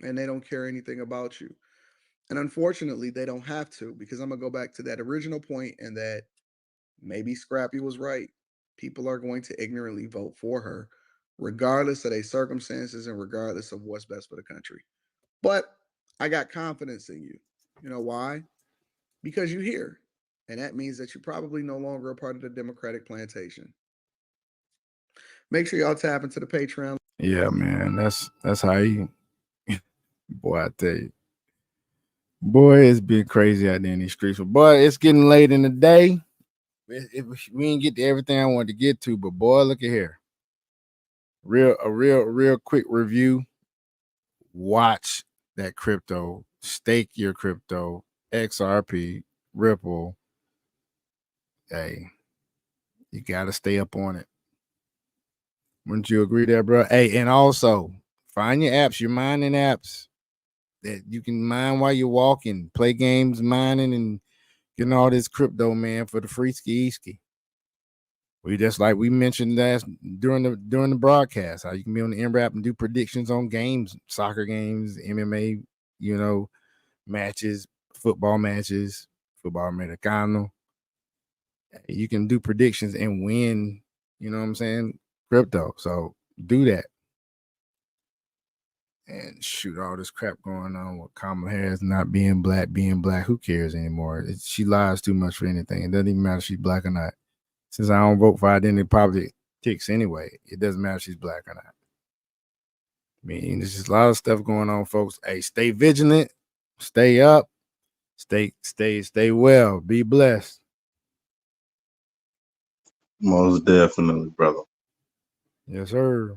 and they don't care anything about you. And unfortunately, they don't have to, because I'm going to go back to that original point and that maybe Scrappy was right. People are going to ignorantly vote for her, regardless of their circumstances and regardless of what's best for the country. But I got confidence in you. You know why? Because you're here. And that means that you're probably no longer a part of the Democratic plantation. Make sure y'all tap into the Patreon. Yeah, man. That's how you boy, I tell you. Boy, it's been crazy out there in these streets. But boy, it's getting late in the day. We didn't get to everything I wanted to get to, but boy, look at here. Real quick review. Watch that crypto, stake your crypto, XRP, Ripple. Hey, you gotta stay up on it. Wouldn't you agree there, bro? Hey, and also find your apps, your mining apps that you can mine while you're walking, play games, mining, and getting all this crypto, man, for the free ski. We just like we mentioned last during the broadcast, how you can be on the MRAP and do predictions on games, soccer games, MMA, matches, football Americano. You can do predictions and win, you know what I'm saying, crypto. So do that. And shoot, all this crap going on with Kamala Harris not being black. Who cares anymore? She lies too much for anything. It doesn't even matter if she's black or not. Since I don't vote for her, then it probably ticks anyway. It doesn't matter if she's black or not. I mean, there's just a lot of stuff going on, folks. Hey, stay vigilant, stay up, stay well, be blessed. Most definitely, brother. Yes, sir.